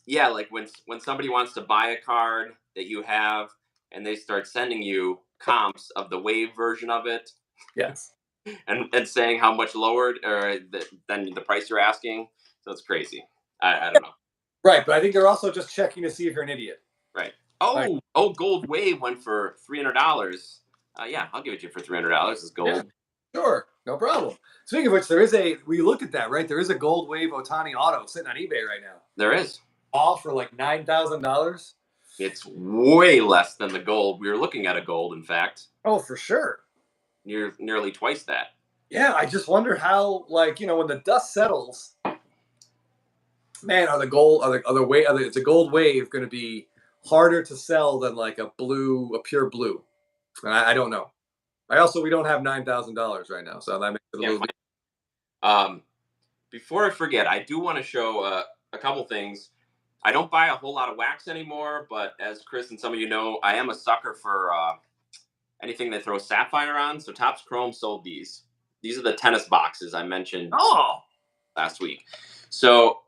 Yeah, like when somebody wants to buy a card that you have, and they start sending you comps of the wave version of it. Yes. And saying how much lower than the price you're asking. So it's crazy. I don't know. Right, but I think they're also just checking to see if you're an idiot. Right. Gold Wave went for $300. Yeah, I'll give it to you for $300. It's gold. Yeah, sure, no problem. Speaking of which, we looked at that, right? There is a Gold Wave Ohtani auto sitting on eBay right now. There is. All for like $9,000. It's way less than the gold. We were looking at a gold, in fact. Oh, for sure. Nearly twice that. Yeah, I just wonder how, like, when the dust settles, man, is a Gold Wave going to be harder to sell than like a pure blue? And I don't know. We don't have $9,000 right now, so that makes it a little bit. Before I forget, I do want to show a couple things. I don't buy a whole lot of wax anymore, but as Chris and some of you know, I am a sucker for anything that throws sapphire on. So Topps Chrome sold these. These are the tennis boxes I mentioned last week. So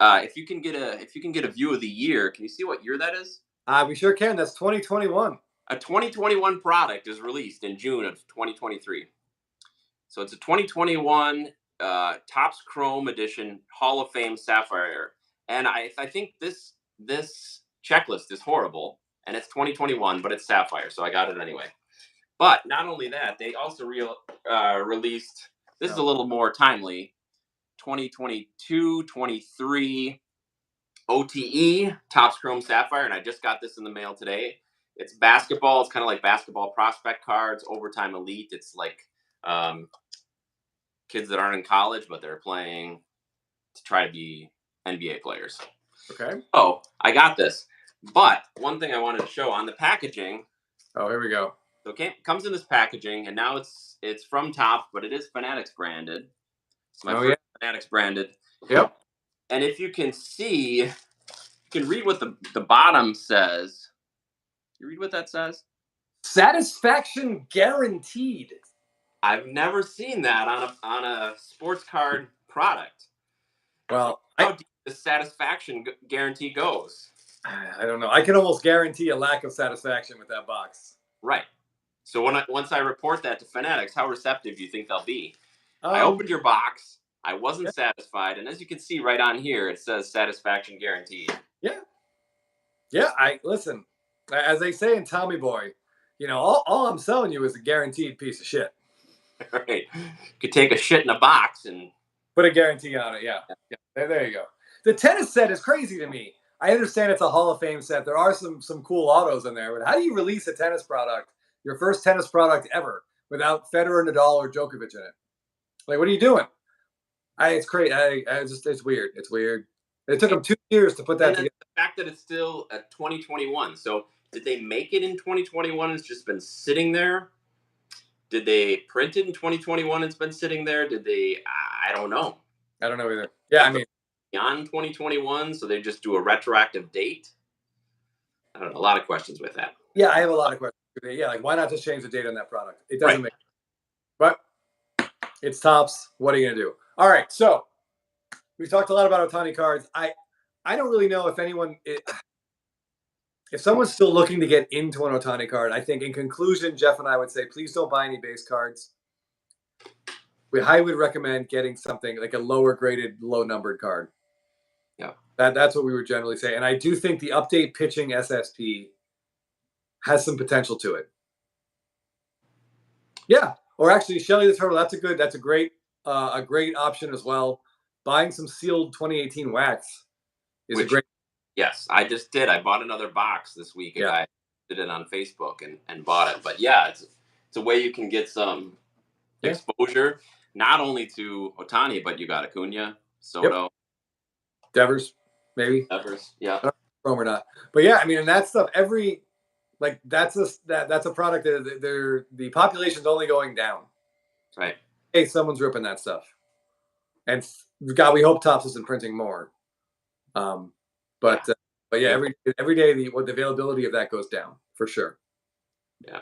if you can get a view of the year, can you see what year that is? We sure can. That's 2021. A 2021 product is released in June of 2023. So it's a 2021 Topps Chrome edition Hall of Fame Sapphire. And I think this checklist is horrible, and it's 2021, but it's Sapphire, so I got it anyway. But not only that, they also released, this is a little more timely, 2022, 23 OTE Topps Chrome Sapphire, and I just got this in the mail today. It's basketball. It's kind of like basketball prospect cards, overtime elite. It's like kids that aren't in college, but they're playing to try to be NBA players. Okay. Oh, I got this. But one thing I wanted to show on the packaging. Oh, here we go. So it comes in this packaging, and now it's from Top, but it is Fanatics branded. It's my Oh, first yeah. Fanatics branded. Yep. And if you can see, you can read what the bottom says. You read what that says? Satisfaction guaranteed. I've never seen that on a sports card product. Well, How deep the satisfaction guarantee goes. I don't know. I can almost guarantee a lack of satisfaction with that box. Right. So once I report that to Fanatics, how receptive do you think they'll be? I Um, opened your box. I wasn't yeah. satisfied, and as you can see right on here, it says satisfaction guaranteed. Yeah. Yeah. I listen, as they say in Tommy Boy, all I'm selling you is a guaranteed piece of shit. Right. You could take a shit in a box and Put a guarantee on it. Yeah. Yeah. There you go. The tennis set is crazy to me. I understand it's a Hall of Fame set. There are some cool autos in there, but how do you release a tennis product, your first tennis product ever, without Federer, Nadal, or Djokovic in it? Like, what are you doing? It's crazy. It's weird. It's weird. It took them 2 years to put that and then together. the fact that it's still a 2021. So did they make it in 2021? It's just been sitting there. Did they print it in 2021? It's been sitting there. Did they? I don't know. I don't know either. Yeah, I mean, Beyond 2021, so they just do a retroactive date. I don't know. A lot of questions with that. yeah, I have a lot of questions. Yeah, like why not just change the date on that product? It doesn't Right. make. But it's tops. What are you gonna do? All right, so we talked a lot about Ohtani cards. I don't really know if if someone's still looking to get into an Ohtani card. I think in conclusion, Jeff and I would say please don't buy any base cards. We highly recommend getting something like a lower graded, low numbered card. Yeah. That's what we would generally say. And I do think the update pitching SSP has some potential to it. Yeah. Or actually, Shelly the Turtle. That's a great option as well. Buying some sealed 2018 wax is a great. Yes, I just did. I bought another box this week. A Yeah. guy did it on Facebook and bought it. But yeah, it's a way you can get some exposure, not only to Ohtani, but you got Acuna, Soto, Devers, maybe. Evers. Yeah. Chrome or not. But yeah, I mean, and that stuff, that's a product that the population's only going down. Right. Hey, someone's ripping that stuff. And God, we hope Topps isn't printing more. But yeah, every day the availability of that goes down for sure. Yeah.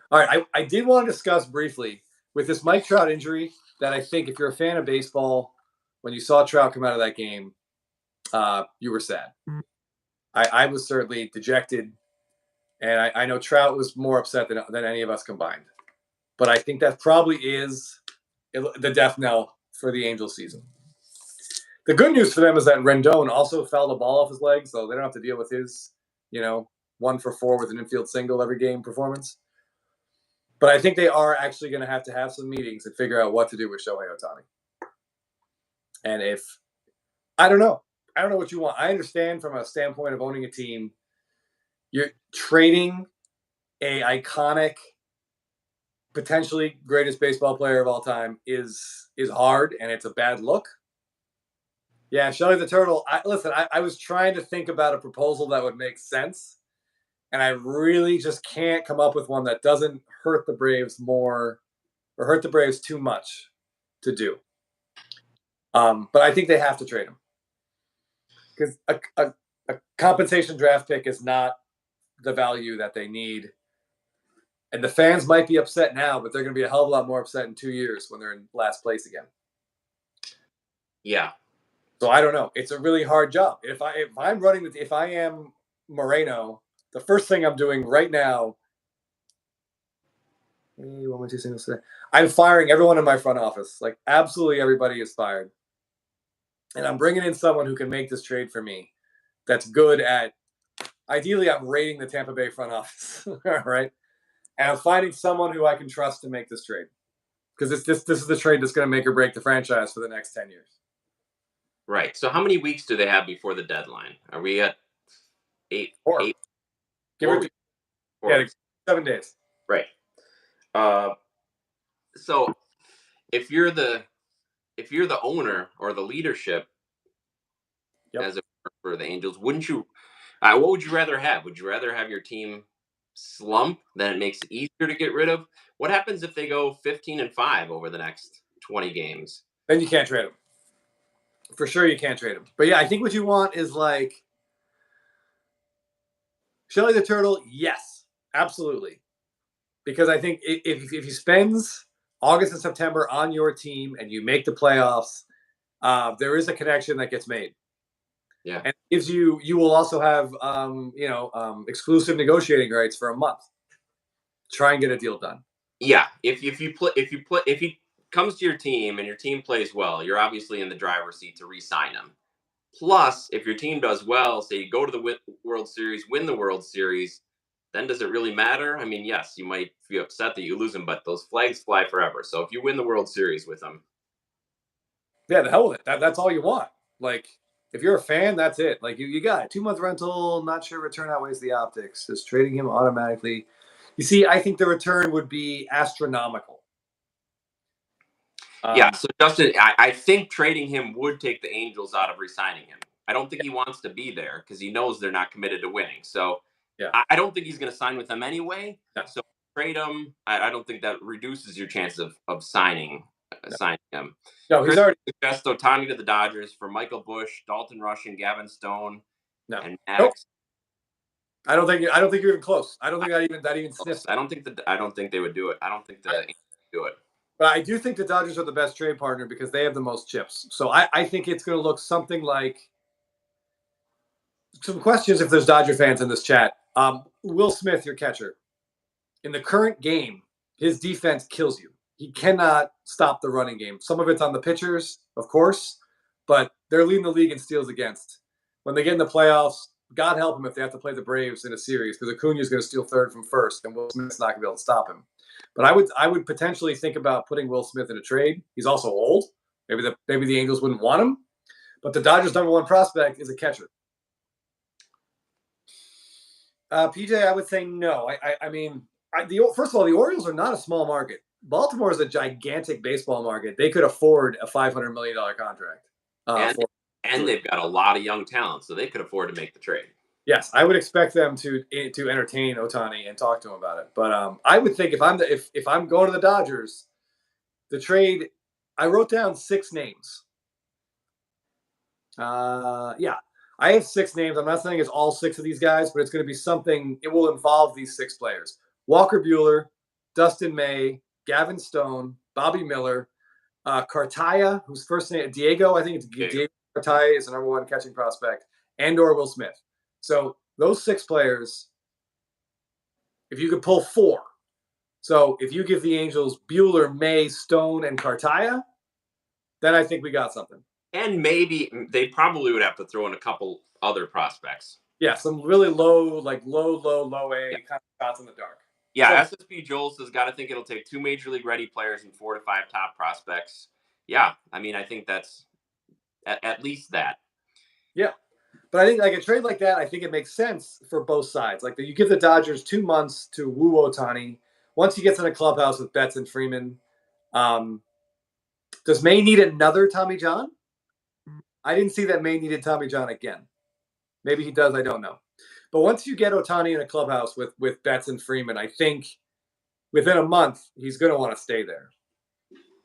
All right, I did want to discuss briefly with this Mike Trout injury that I think if you're a fan of baseball, when you saw Trout come out of that game, you were sad. I was certainly dejected, and I know Trout was more upset than any of us combined. But I think that probably is the death knell for the Angels season. The good news for them is that Rendon also fouled a ball off his leg, so they don't have to deal with his, 1-for-4 with an infield single every game performance. But I think they are actually going to have some meetings and figure out what to do with Shohei Ohtani. And I don't know what you want. I understand from a standpoint of owning a team, you're trading a iconic, potentially greatest baseball player of all time is hard, and it's a bad look. Yeah, Shelly the Turtle. I was trying to think about a proposal that would make sense, and I really just can't come up with one that doesn't hurt the Braves more or hurt the Braves too much to do. But I think they have to trade him because a compensation draft pick is not the value that they need. And the fans might be upset now, but they're going to be a hell of a lot more upset in 2 years when they're in last place again. Yeah. So I don't know. It's a really hard job. If I am Moreno, the first thing I'm doing right now. Hey, what am I two singles today? I'm firing everyone in my front office. Like absolutely everybody is fired, and I'm bringing in someone who can make this trade for me. That's good at. Ideally, I'm raiding the Tampa Bay front office, right? And I'm finding someone who I can trust to make this trade because this is the trade that's going to make or break the franchise for the next 10 years. Right. So how many weeks do they have before the deadline? Are we at 8? 4. 8? Give or take. Yeah, 7 days. Right. So if you're the owner or the leadership, Yep. as it were, for the Angels. Wouldn't you? What would you rather have? Would you rather have your team slump, then it makes it easier to get rid of? What happens if they go 15-5 over the next 20 games? Then you can't trade him. For sure, you can't trade him. But yeah, I think what you want is like Shelly the Turtle. Yes, absolutely. Because I think if he spends August and September on your team and you make the playoffs, there is a connection that gets made. Yeah, and it gives you will also have exclusive negotiating rights for a month. Try and get a deal done. yeah. If he comes to your team and your team plays well, you're obviously in the driver's seat to re-sign him. Plus, if your team does well, say you go to the World Series, win the World Series, then does it really matter? I mean, yes, you might be upset that you lose him, but those flags fly forever. So if you win the World Series with him, Yeah, the hell with it. That's all you want. Like, if you're a fan, that's it. Like, you got it. 2-month rental, not sure return outweighs the optics. Just trading him automatically. You see, I think the return would be astronomical. yeah. So Justin, I think trading him would take the Angels out of re-signing him. I don't think he wants to be there because he knows they're not committed to winning. So Yeah. I don't think he's going to sign with them anyway. No. So trade him. I don't think that reduces your chance of signing him. No, he's Chris already. suggests Ohtani to the Dodgers for Michael Bush, Dalton Rushing, Gavin Stone, No. and Nope. Maddox. I don't think you're even close. I don't think that even sniffs. I don't think they would do it. I don't think the Angels would do it. But I do think the Dodgers are the best trade partner because they have the most chips. So I think it's going to look something like some questions if there's Dodger fans in this chat. Will Smith, your catcher, in the current game, his defense kills you. He cannot stop the running game. Some of it's on the pitchers, of course, but they're leading the league in steals against. When they get in the playoffs, God help them if they have to play the Braves in a series because Acuna is going to steal third from first, and Will Smith's not going to be able to stop him. But I would potentially think about putting Will Smith in a trade. He's also old. Maybe the Angels wouldn't want him, but the Dodgers' number one prospect is a catcher. PJ, I would say no. I mean, first of all, the Orioles are not a small market. Baltimore is a gigantic baseball market. They could afford a $500 million contract. And they've got a lot of young talent, so they could afford to make the trade. Yes, I would expect them to entertain Ohtani and talk to him about it. But I would think if I'm going to the Dodgers, the trade, I wrote down 6 names. Yeah, I have 6 names. I'm not saying it's all 6 of these guys, but it's going to be something. It will involve these 6 players: Walker Buehler, Dustin May, Gavin Stone, Bobby Miller, Cartaya, whose first name Diego. I think it's Diego Cartaya is the number 1 catching prospect, and/or Will Smith. So those 6 players, if you could pull 4. So if you give the Angels Buehler, May, Stone, and Cartaya, then I think we got something. And maybe they probably would have to throw in a couple other prospects. Yeah, some really low A, kind of shots in the dark. Yeah, so, SSP Joel has got to think it'll take 2 major league ready players and 4 to 5 top prospects. Yeah, I mean, I think that's at least that. Yeah. But I think like a trade like that, I think it makes sense for both sides. Like you give the Dodgers 2 months to woo Ohtani. Once he gets in a clubhouse with Betts and Freeman, does May need another Tommy John? I didn't see that May needed Tommy John again. Maybe he does. I don't know. But once you get Ohtani in a clubhouse with Betts and Freeman, I think within a month he's going to want to stay there.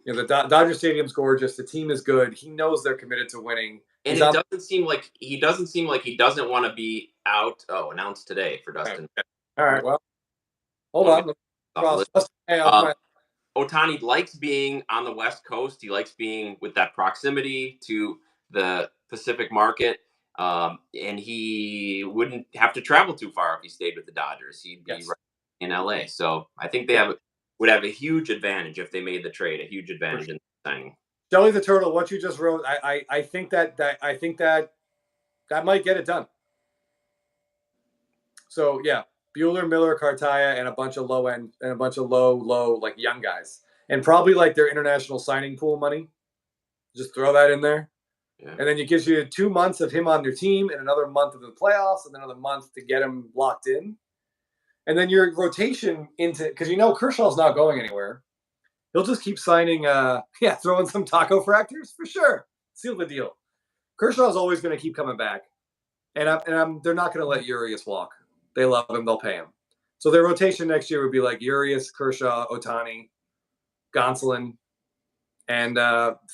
You know, the Dodger Stadium's gorgeous. The team is good. He knows they're committed to winning. And it doesn't seem like he doesn't want to be out. Oh, announced today for Dustin. All right. Well, hold on. Ohtani likes being on the West Coast. He likes being with that proximity to the Pacific market. And he wouldn't have to travel too far if he stayed with the Dodgers. He'd be right in LA. So I think they would have a huge advantage if they made the trade, a huge advantage in signing. Shelly the Turtle, what you just wrote, I think that might get it done. So yeah, Buehler, Miller, Cartaya, and a bunch of low end and a bunch of low like young guys, and probably like their international signing pool money. Just throw that in there, and then it gives you 2 months of him on your team, and another month of the playoffs, and another month to get him locked in, and then your rotation into because Kershaw's not going anywhere. He'll just keep signing, throwing some taco fractors for sure. Seal the deal. Kershaw's always going to keep coming back. they're not going to let Urias walk. They love him. They'll pay him. So their rotation next year would be like Urias, Kershaw, Ohtani, Gonsolin, and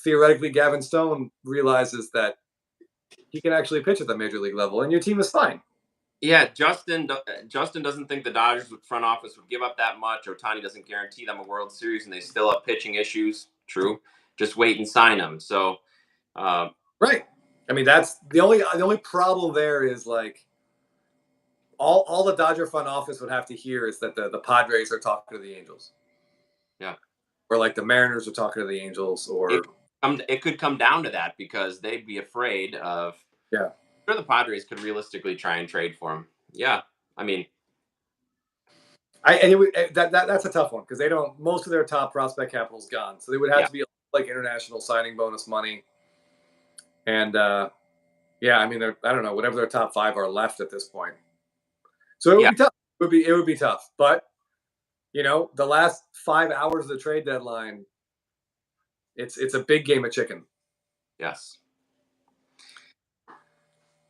theoretically Gavin Stone realizes that he can actually pitch at the major league level, and your team is fine. Yeah, Justin doesn't think the Dodgers front office would give up that much. Ohtani doesn't guarantee them a World Series, and they still have pitching issues. True. Just wait and sign him. So, right. I mean, that's the only problem there is like all the Dodger front office would have to hear is that the Padres are talking to the Angels. Yeah. Or like the Mariners are talking to the Angels, or it could come down to that because they'd be afraid of. Yeah. Sure, the Padres could realistically try and trade for him. Yeah, I mean, that's a tough one because they don't. Most of their top prospect capital is gone, so they would have to be like international signing bonus money. And yeah, I mean, I don't know, whatever their top 5 are left at this point. So it would be tough. It would be tough, but the last 5 hours of the trade deadline, it's a big game of chicken. Yes.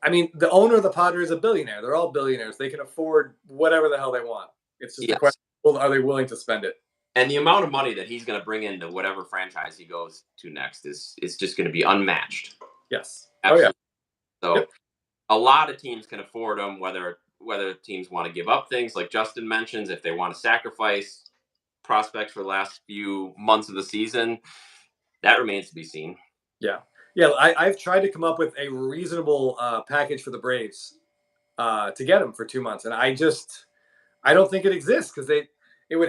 I mean, the owner of the Padres is a billionaire. They're all billionaires. They can afford whatever the hell they want. It's just a question: are they willing to spend it? And the amount of money that he's going to bring into whatever franchise he goes to next is just going to be unmatched. Yes. Absolutely. Oh yeah. So a lot of teams can afford him, whether teams want to give up things like Justin mentions, if they want to sacrifice prospects for the last few months of the season, that remains to be seen. Yeah. Yeah, I've tried to come up with a reasonable package for the Braves to get them for 2 months, and I don't think it exists because it would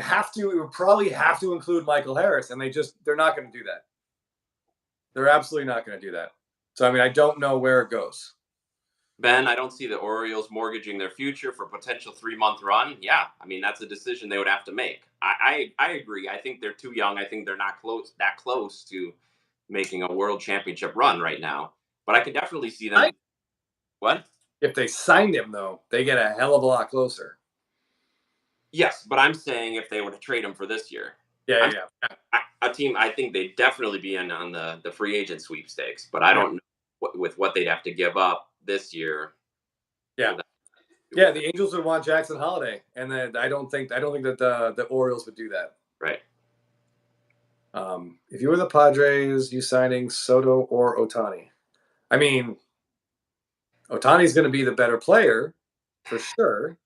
probably have to include Michael Harris, and they're not going to do that. They're absolutely not going to do that. So I mean, I don't know where it goes. Ben, I don't see the Orioles mortgaging their future for a potential 3-month run. Yeah, I mean that's a decision they would have to make. I agree. I think they're too young. I think they're not that close to making a world championship run right now. But I could definitely see them. What? If they signed him, though, they get a hell of a lot closer. Yes, but I'm saying if they were to trade him for this year. Yeah. A team, I think they'd definitely be in on the free agent sweepstakes, but I don't know with what they'd have to give up this year. Yeah. Yeah, the Angels would want Jackson Holiday, and then I don't think that the Orioles would do that. Right. If you were the Padres, you signing Soto or Ohtani? I mean, Ohtani's going to be the better player for sure.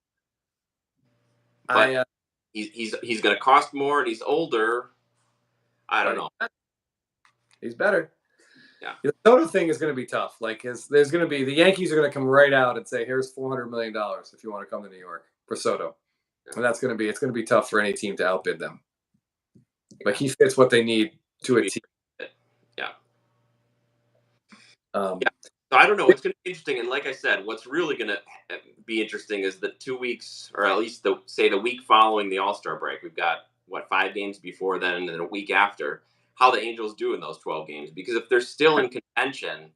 But he's going to cost more, and he's older. I don't know. He's better. Yeah. The Soto thing is going to be tough. Like, there's going to be the Yankees are going to come right out and say, "Here's $400 million if you want to come to New York for Soto," and it's going to be tough for any team to outbid them. But he fits what they need to a team. Yeah. So I don't know. It's going to be interesting, and like I said, what's really going to be interesting is the 2 weeks, or at least the week following the All-Star break. We've got 5 games before then, and then a week after. How the Angels do in those 12 games, because if they're still in contention,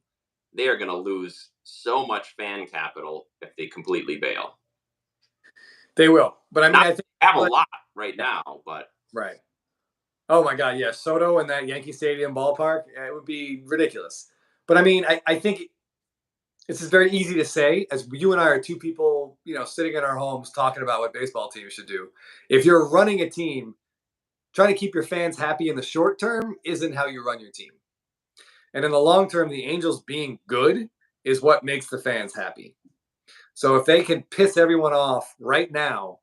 they are going to lose so much fan capital if they completely bail. They will, but I mean, I think they have a lot right now, but right. Oh my God, yeah, Soto in that Yankee Stadium ballpark, it would be ridiculous. But I mean, I think this is very easy to say, as you and I are two people, sitting in our homes talking about what baseball teams should do. If you're running a team, trying to keep your fans happy in the short term isn't how you run your team. And in the long term, the Angels being good is what makes the fans happy. So if they can piss everyone off right now,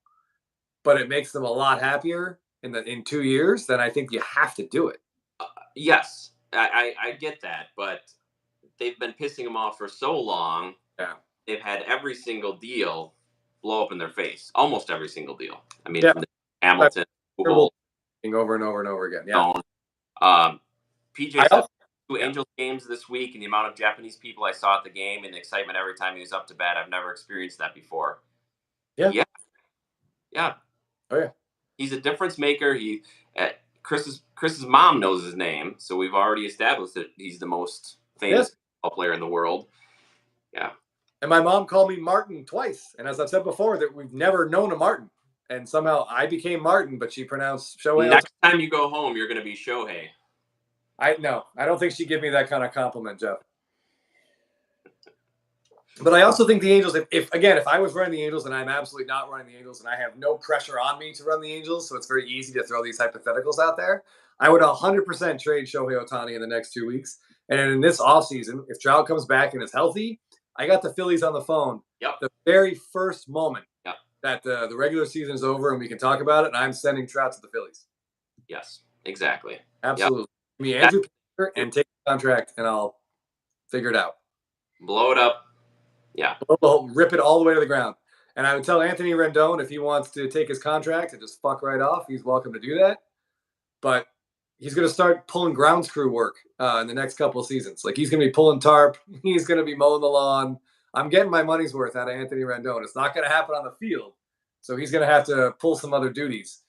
but it makes them a lot happier in 2 years, then I think you have to do it. Yes, I get that, but they've been pissing them off for so long. Yeah. They've had every single deal blow up in their face. Almost every single deal. I mean, from the Hamilton, Google, over and over and over again. Yeah. PJ said 2 Angels games this week, and the amount of Japanese people I saw at the game and the excitement every time he was up to bat, I've never experienced that before. Yeah. Oh yeah. He's a difference maker. Chris's mom knows his name, so we've already established that he's the most famous baseball player in the world. Yeah. And my mom called me Martin twice, and as I've said before, that we've never known a Martin, and somehow I became Martin, but she pronounced Shohei. Next time you go home, you're going to be Shohei. I don't think she'd give me that kind of compliment, Jeff. But I also think the Angels, if I was running the Angels and I'm absolutely not running the Angels and I have no pressure on me to run the Angels, so it's very easy to throw these hypotheticals out there, I would 100% trade Shohei Ohtani in the next 2 weeks. And in this offseason, if Trout comes back and is healthy, I got the Phillies on the phone Yep. the very first moment Yep. that the regular season is over and we can talk about it, and I'm sending Trout to the Phillies. Yes, exactly. Absolutely. Yep. Give me Andrew Painter and take the contract, and I'll figure it out. Blow it up. Yeah. Rip it all the way to the ground. And I would tell Anthony Rendon if he wants to take his contract and just fuck right off, he's welcome to do that. But he's going to start pulling grounds crew work in the next couple of seasons. Like he's going to be pulling tarp. He's going to be mowing the lawn. I'm getting my money's worth out of Anthony Rendon. It's not going to happen on the field. So he's going to have to pull some other duties.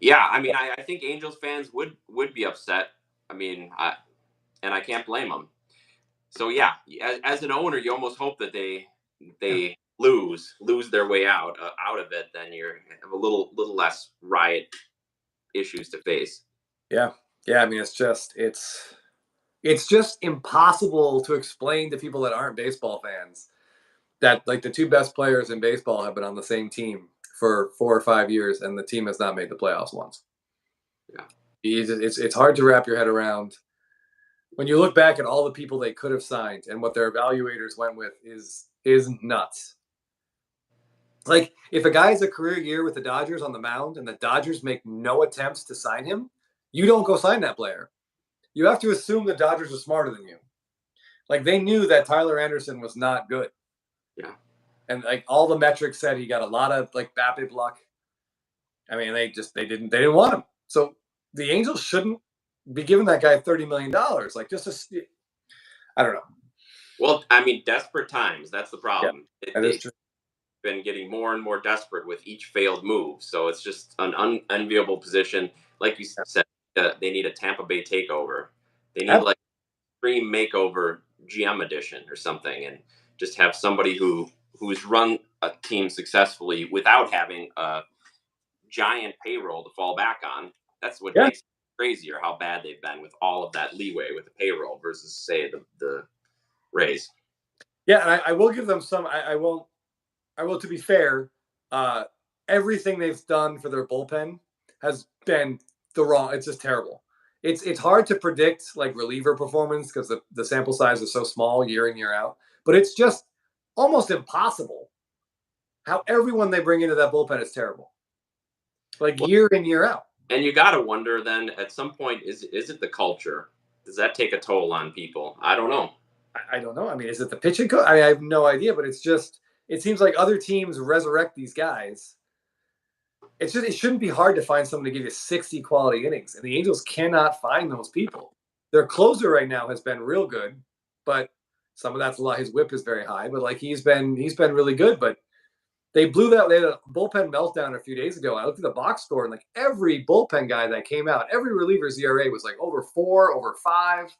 Yeah, I mean, I think Angels fans would be upset. I mean, I can't blame them. So yeah, as an owner, you almost hope that they lose their way out of it. Then you have a little less riot issues to face. Yeah. I mean, it's just impossible to explain to people that aren't baseball fans that like the two best players in baseball have been on the same team for 4 or 5 years, and the team has not made the playoffs once. Yeah, it's hard to wrap your head around. When you look back at all the people they could have signed and what their evaluators went with is nuts. Like if a guy has a career year with the Dodgers on the mound and the Dodgers make no attempts to sign him, you don't go sign that player. You have to assume the Dodgers are smarter than you. Like they knew that Tyler Anderson was not good. Yeah. And like all the metrics said he got a lot of like BABIP luck. I mean, they didn't want him. So the Angels shouldn't be giving that guy $30 million. Like I don't know. Well, I mean, desperate times. That's the problem. Yeah, that is true. Been getting more and more desperate with each failed move. So it's just an unenviable position. Like you said, they need a Tampa Bay takeover. They need like Dream Makeover GM edition or something, and just have somebody who's run a team successfully without having a giant payroll to fall back on. That's what makes it crazier how bad they've been with all of that leeway with the payroll versus say the Rays. Yeah, and I will give them some. I will. To be fair, everything they've done for their bullpen has been the wrong. It's just terrible. It's hard to predict like reliever performance because the sample size is so small year in year out. But it's just almost impossible how everyone they bring into that bullpen is terrible, like year in year out. And you got to wonder then at some point is it the culture? Does that take a toll on people? I don't know. I don't know. I mean, is it the pitching coach? I have no idea, but it's just it seems like other teams resurrect these guys. It shouldn't be hard to find someone to give you 60 quality innings, and the Angels cannot find those people. Their closer right now has been real good, but some of that's a lot. His whip is very high, but like he's been really good. But they blew that. They had a bullpen meltdown a few days ago. I looked at the box score, and like every bullpen guy that came out, every reliever's ERA was like over 4, over 5.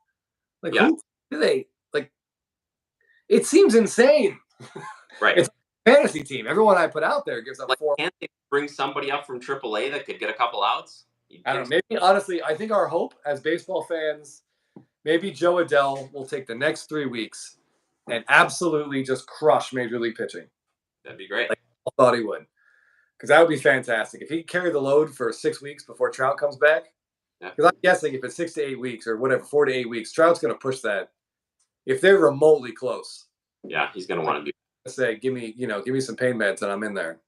Like who do they like? It seems insane. Right. It's a fantasy team. Everyone I put out there gives up like, 4. Can't they bring somebody up from AAA that could get a couple outs? I don't know. Maybe honestly, I think our hope as baseball fans, maybe Joe Adele will take the next 3 weeks and absolutely just crush Major League pitching. That'd be great. Like I thought he would, because that would be fantastic if he could carry the load for 6 weeks before Trout comes back. Because I'm guessing if it's 6 to 8 weeks or whatever, 4 to 8 weeks, Trout's going to push that. If they're remotely close, yeah, he's going to want to be. Say, give me some pain meds and I'm in there.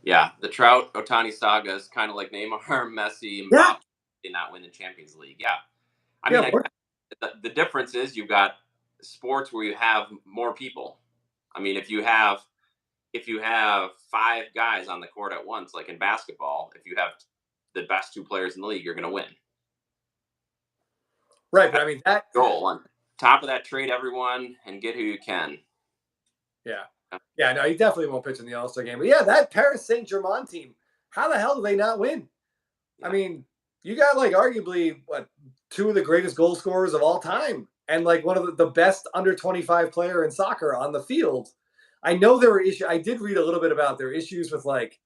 Yeah, the Trout Ohtani saga is kind of like Neymar, Messi, Mbappe did not win the Champions League. Yeah, I mean, the difference is you've got sports where you have more people. I mean, if you have 5 guys on the court at once, like in basketball, if you have the best 2 players in the league, you're going to win. Right, but I mean that goal on top of that, trade everyone and get who you can. Yeah, no, he definitely won't pitch in the All-Star game. But yeah, that Paris Saint-Germain team, how the hell do they not win? Yeah. I mean, you got like arguably 2 of the greatest goal scorers of all time and like one of the best under 25 player in soccer on the field. I know there were issues. I did read a little bit about their issues with like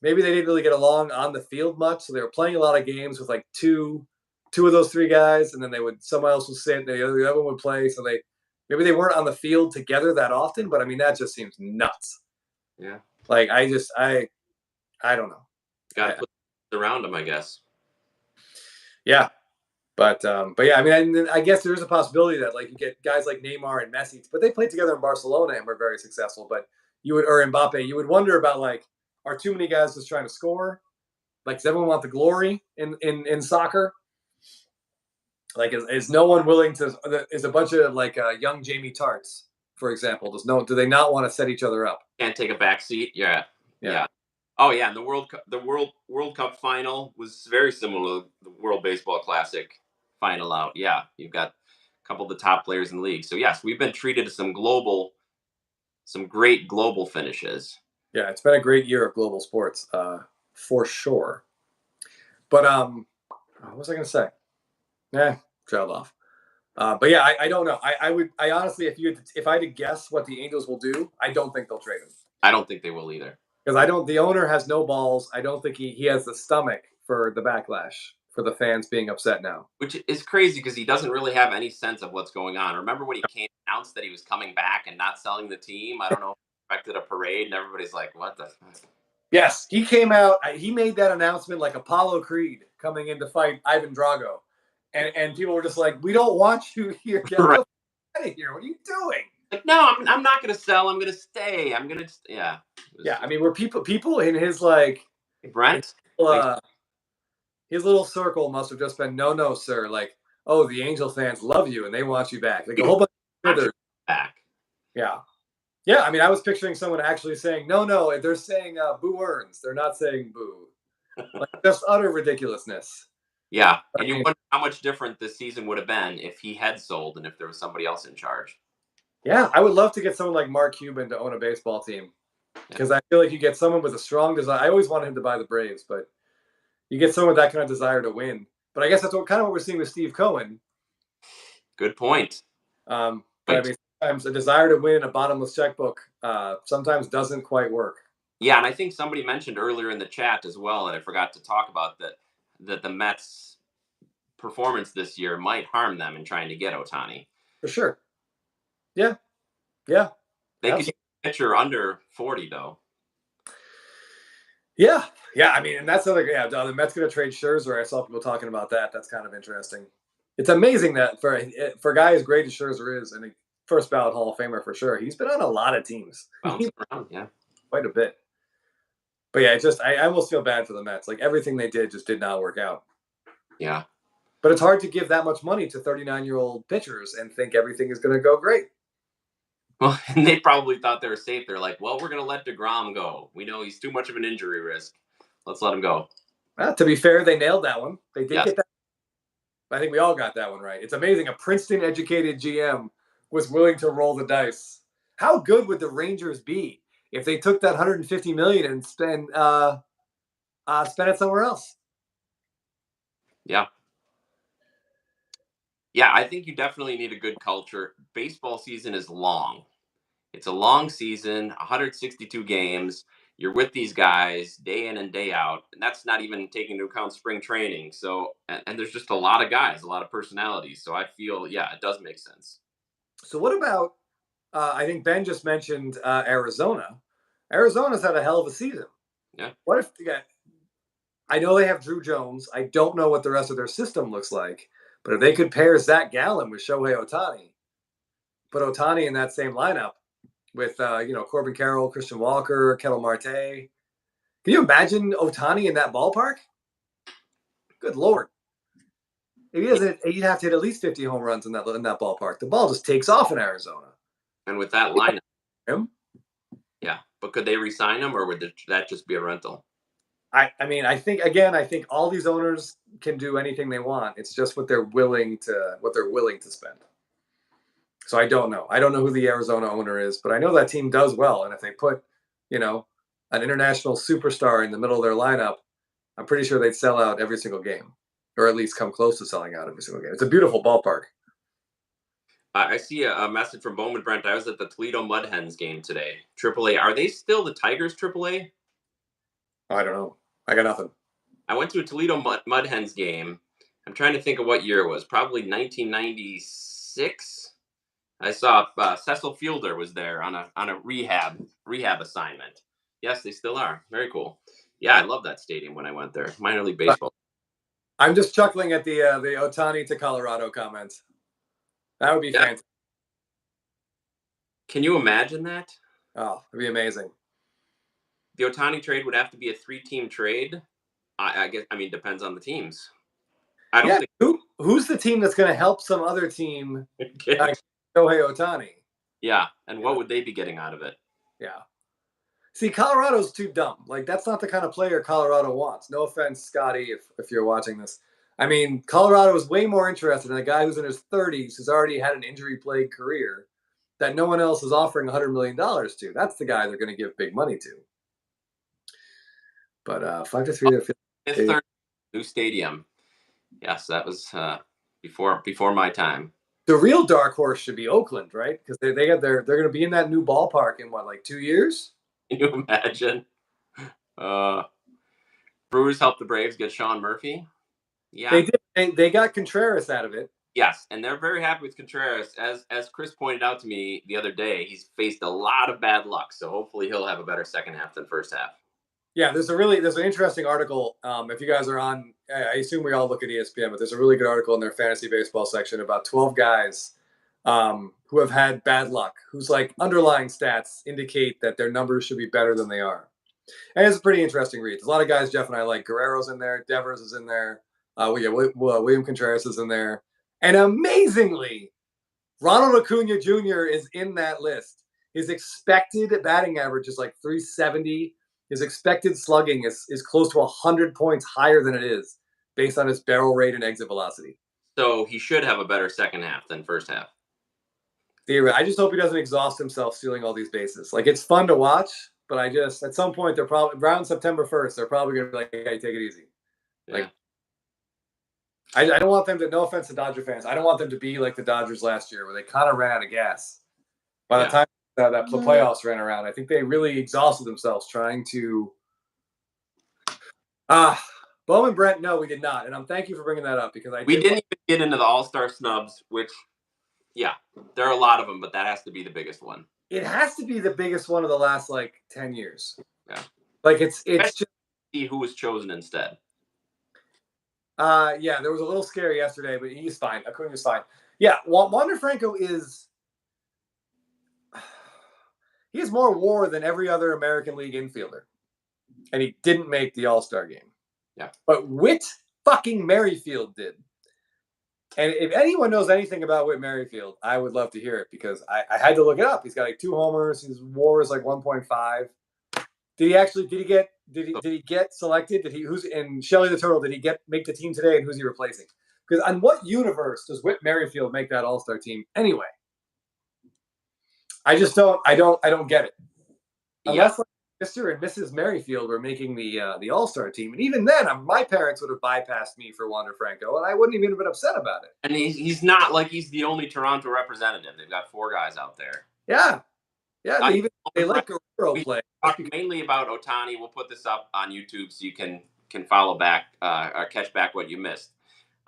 maybe they didn't really get along on the field much, so they were playing a lot of games with like 2 two of those three guys, and then someone else would sit, and the other one would play. So maybe they weren't on the field together that often, but I mean that just seems nuts. Yeah. Like I don't know. Got to put around them, I guess. Yeah. But yeah, I mean, I guess there is a possibility that like you get guys like Neymar and Messi, but they played together in Barcelona and were very successful. But or Mbappe, you would wonder about like, are too many guys just trying to score? Like, does everyone want the glory in soccer? Like, is no one willing to? Is a bunch of like young Jamie Tarts, for example? Do they not want to set each other up? Can't take a back seat. Yeah. Oh yeah, and the World Cup final was very similar to the World Baseball Classic final out. Yeah, you've got a couple of the top players in the league. So yes, we've been treated to some great global finishes. Yeah, it's been a great year of global sports, for sure. But what was I going to say? Trailed off. But yeah, I don't know. I honestly, if I had to guess what the Angels will do, I don't think they'll trade him. I don't think they will either. Because the owner has no balls. I don't think he has the stomach for the backlash for the fans being upset now. Which is crazy because he doesn't really have any sense of what's going on. Remember when he announced that he was coming back and not selling the team? I don't know if he expected a parade, and everybody's like, "What the fuck?" Yes, he came out. He made that announcement like Apollo Creed coming in to fight Ivan Drago, and people were just like, "We don't want you here. Get Right. out of here. What are you doing?" Like, no, I'm not going to sell. I'm going to stay. I'm going to, yeah. Yeah, I mean, were people in his like Brent? His little circle must have just been no, sir. Like, oh, the Angel fans love you and they want you back. Like a whole bunch of others back. Yeah. Yeah, I mean, I was picturing someone actually saying, no, they're saying boo earns. They're not saying boo. Like, just utter ridiculousness. Yeah, and you wonder how much different this season would have been if he had sold and if there was somebody else in charge. Yeah, I would love to get someone like Mark Cuban to own a baseball team because I feel like you get someone with a strong desire. I always wanted him to buy the Braves, but you get someone with that kind of desire to win. But I guess that's kind of what we're seeing with Steve Cohen. Good point. But I mean, sometimes a desire to win in a bottomless checkbook sometimes doesn't quite work. Yeah, and I think somebody mentioned earlier in the chat as well, and I forgot to talk about that the Mets' performance this year might harm them in trying to get Ohtani. For sure. Yeah. They could use a pitcher under 40 though. Yeah. I mean, and that's the Mets going to trade Scherzer. I saw people talking about that. That's kind of interesting. It's amazing that for a guy as great as Scherzer is, and a first ballot Hall of Famer for sure, he's been on a lot of teams. Bouncing around, yeah, quite a bit. But yeah, I almost feel bad for the Mets. Like everything they did just did not work out. Yeah. But it's hard to give that much money to 39-year-old pitchers and think everything is going to go great. Well, and they probably thought they were safe. They're like, well, we're going to let DeGrom go. We know he's too much of an injury risk. Let's let him go. To be fair, they nailed that one. They did get that. I think we all got that one right. It's amazing. A Princeton-educated GM was willing to roll the dice. How good would the Rangers be if they took that $150 million and spent it somewhere else? Yeah. Yeah, I think you definitely need a good culture. Baseball season is long. It's a long season, 162 games. You're with these guys day in and day out, and that's not even taking into account spring training. So, and there's just a lot of guys, a lot of personalities. So I feel, yeah, it does make sense. So what about, I think Ben just mentioned Arizona. Arizona's had a hell of a season. Yeah. What if, I know they have Drew Jones. I don't know what the rest of their system looks like, but if they could pair Zach Gallen with Shohei Ohtani, put Ohtani in that same lineup with, Corbin Carroll, Christian Walker, Ketel Marte. Can you imagine Ohtani in that ballpark? Good Lord. If he doesn't, he'd have to hit at least 50 home runs in that ballpark. The ball just takes off in Arizona. And with that lineup, yeah. But could they re-sign him, or would that just be a rental? I think all these owners can do anything they want. It's just what they're willing to spend. So I don't know. I don't know who the Arizona owner is, but I know that team does well. And if they put, an international superstar in the middle of their lineup, I'm pretty sure they'd sell out every single game, or at least come close to selling out every single game. It's a beautiful ballpark. I see a message from Bowman Brent. I was at the Toledo Mud Hens game today. AAA. Are they still the Tigers AAA? I don't know. I got nothing. I went to a Toledo Mud Hens game. I'm trying to think of what year it was. Probably 1996. I saw Cecil Fielder was there on a rehab assignment. Yes, they still are. Very cool. Yeah, I love that stadium when I went there. Minor league baseball. I'm just chuckling at the Ohtani to Colorado comments. That would be Yeah. fantastic. Can you imagine that? Oh, it'd be amazing. The Ohtani trade would have to be a 3-team trade. I guess. I mean, depends on the teams. I don't Who's the team that's going to help some other team think. Shohei Ohtani? Yeah, and what would they be getting out of it? Yeah. See, Colorado's too dumb. Like, that's not the kind of player Colorado wants. No offense, Scotty, if you're watching this. I mean, Colorado is way more interested in a guy who's in his 30s, who's already had an injury-plagued career, that no one else is offering $100 million to. That's the guy they're going to give big money to. But 5-3, His third new stadium. Yes, that was before my time. The real dark horse should be Oakland, right? Because they're going to be in that new ballpark in what, like 2 years? Can you imagine? Brewers helped the Braves get Sean Murphy. Yeah, they did. They got Contreras out of it. Yes, and they're very happy with Contreras. As Chris pointed out to me the other day, he's faced a lot of bad luck. So hopefully he'll have a better second half than first half. Yeah, there's an interesting article. If you guys are on, I assume we all look at ESPN, but there's a really good article in their fantasy baseball section about 12 guys who have had bad luck, whose like underlying stats indicate that their numbers should be better than they are. And it's a pretty interesting read. There's a lot of guys Jeff and I like. Guerrero's in there. Devers is in there. William Contreras is in there. And amazingly, Ronald Acuna Jr. is in that list. His expected batting average is like 370. His expected slugging is close to 100 points higher than it is based on his barrel rate and exit velocity. So he should have a better second half than first half. I just hope he doesn't exhaust himself stealing all these bases. Like, it's fun to watch, but at some point, they're probably around September 1st, they're probably going to be like, hey, take it easy. Yeah. Like, I don't want them to, no offense to Dodger fans, I don't want them to be like the Dodgers last year where they kind of ran out of gas. By the time that the playoffs ran around, I think they really exhausted themselves trying to. Bowman Brent, no, we did not. And thank you for bringing that up because we didn't even get into the All-Star snubs, which, yeah, there are a lot of them, but that has to be the biggest one. It has to be the biggest one of the last, like, 10 years. Yeah. Like, it's just. See who was chosen instead. Yeah, there was a little scary yesterday, but he's fine. Acuna's fine. Yeah, Wander Franco he has more WAR than every other American League infielder. And he didn't make the All-Star game. Yeah. But Whit fucking Merrifield did. And if anyone knows anything about Whit Merrifield, I would love to hear it because I had to look it up. He's got like 2 homers. His WAR is like 1.5. Did he get selected? And Shelly the Turtle, did he make the team today, and who's he replacing? Because on what universe does Whit Merrifield make that All-Star team anyway? I just don't get it. Unless like Mr. and Mrs. Merrifield were making the All-Star team, and even then, my parents would have bypassed me for Wander Franco, and I wouldn't even have been upset about it. And he's not like he's the only Toronto representative. They've got 4 guys out there. Yeah. Yeah, they let Guerrero play. Talk mainly about Ohtani. We'll put this up on YouTube so you can follow back or catch back what you missed.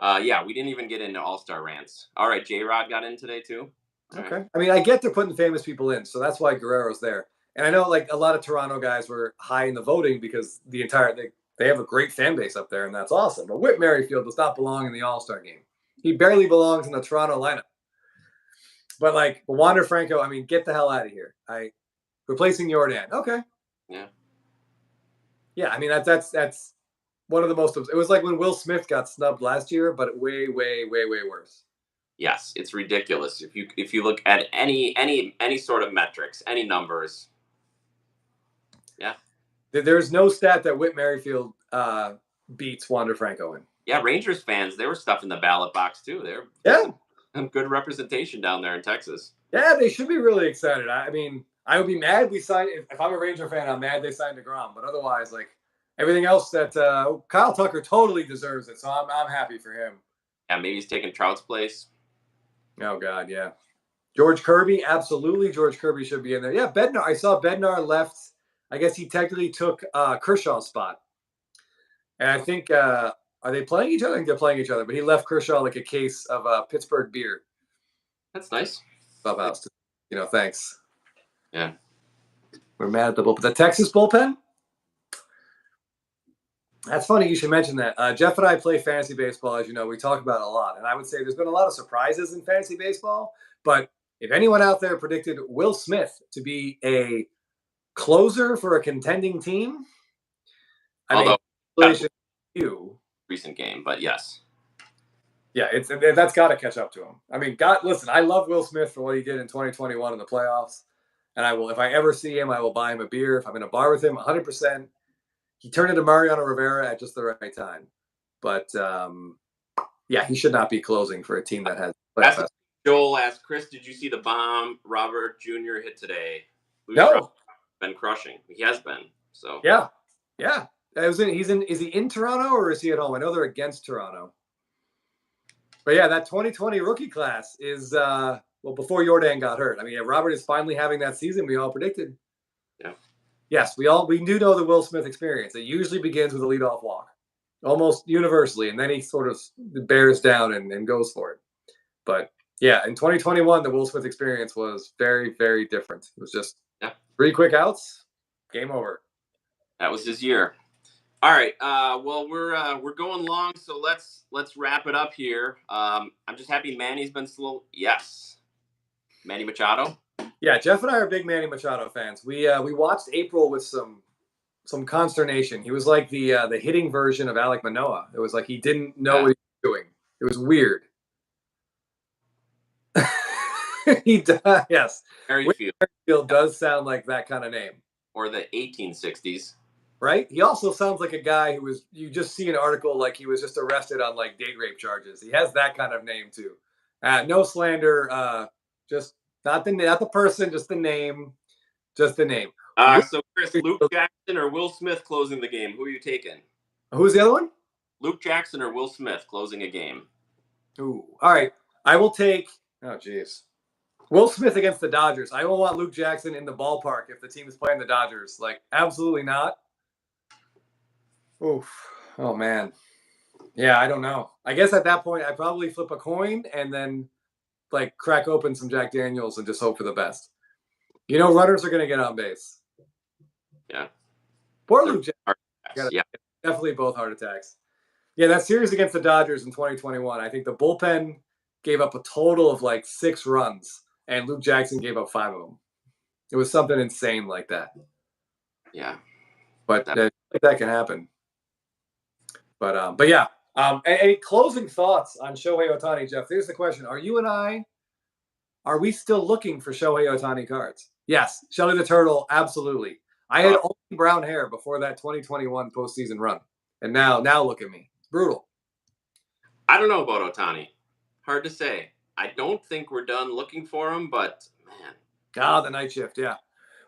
Yeah, we didn't even get into All-Star rants. All right, J-Rod got in today too. Okay. Right. I mean, I get they're putting famous people in, so that's why Guerrero's there. And I know like a lot of Toronto guys were high in the voting because they have a great fan base up there, and that's awesome. But Whit Merrifield does not belong in the All-Star game. He barely belongs in the Toronto lineup. But like Wander Franco, I mean, get the hell out of here. Replacing Jordan. Okay. Yeah. Yeah, I mean that's one of the most. It was like when Will Smith got snubbed last year, but way, way, way, way worse. Yes, it's ridiculous. If you look at any sort of metrics, any numbers. Yeah. There's no stat that Whit Merrifield beats Wander Franco in. Yeah, Rangers fans, they were stuff in the ballot box too. Yeah. Good representation down there in Texas. Yeah, they should be really excited. I mean, I would be mad we signed. If I'm a Ranger fan, I'm mad they signed DeGrom. But otherwise, like everything else, that Kyle Tucker totally deserves it. So I'm happy for him. Yeah, maybe he's taking Trout's place. Oh God, yeah. George Kirby, absolutely. George Kirby should be in there. Yeah, Bednar. I saw Bednar left. I guess he technically took Kershaw's spot. And I think Are they playing each other? I think they're playing each other. But he left Kershaw like a case of Pittsburgh beer. That's nice. Clubhouse. Thanks. Yeah. We're mad at the bullpen. The Texas bullpen? That's funny you should mention that. Jeff and I play fantasy baseball, as you know. We talk about it a lot. And I would say there's been a lot of surprises in fantasy baseball. But if anyone out there predicted Will Smith to be a closer for a contending team, Although, you recent game, but yes. Yeah, that's got to catch up to him. I mean, listen, I love Will Smith for what he did in 2021 in the playoffs. And I will, if I ever see him, I will buy him a beer. If I'm in a bar with him, 100%. He turned into Mariano Rivera at just the right time. But, yeah, he should not be closing for a team that has playoffs. Joel asked, Chris, did you see the bomb Robert Jr. hit today? No. Been crushing. He has been. So yeah. Is he in Toronto or is he at home? I know they're against Toronto. But yeah, that 2020 rookie class is before Jordan got hurt. I mean, Robert is finally having that season we all predicted. Yeah. Yes, we do know the Will Smith experience. It usually begins with a leadoff walk, almost universally, and then he sort of bears down and goes for it. But yeah, in 2021, the Will Smith experience was very, very different. It was just 3 quick outs, game over. That was his year. All right. Well, we're going long, so let's wrap it up here. I'm just happy Manny's been slow. Yes, Manny Machado. Yeah, Jeff and I are big Manny Machado fans. We watched April with some consternation. He was like the hitting version of Alek Manoah. It was like he didn't know what he was doing. It was weird. He does. Yes. Merrifield does sound like that kind of name. Or the 1860s. Right? He also sounds like a guy who was, you just see an article like he was just arrested on like date rape charges. He has that kind of name too. No slander, just not the person, just the name. Just the name. So Chris, Luke Jackson or Will Smith closing the game? Who are you taking? Who's the other one? Luke Jackson or Will Smith closing a game? Ooh. All right. I will take, Will Smith against the Dodgers. I don't want Luke Jackson in the ballpark if the team is playing the Dodgers. Like, absolutely not. Oof. Oh, man. Yeah, I don't know. I guess at that point, I'd probably flip a coin and then, like, crack open some Jack Daniels and just hope for the best. Runners are going to get on base. Yeah. Poor Luke Jackson. Yeah. Definitely both heart attacks. Yeah, that series against the Dodgers in 2021, I think the bullpen gave up a total of, like, 6 runs, and Luke Jackson gave up 5 of them. It was something insane like that. Yeah. But that can happen. But yeah. Any closing thoughts on Shohei Ohtani, Jeff? Here's the question. Are we still looking for Shohei Ohtani cards? Yes. Shelly the Turtle, absolutely. I had only brown hair before that 2021 postseason run. And now look at me. It's brutal. I don't know about Ohtani. Hard to say. I don't think we're done looking for him, but man. The night shift, yeah.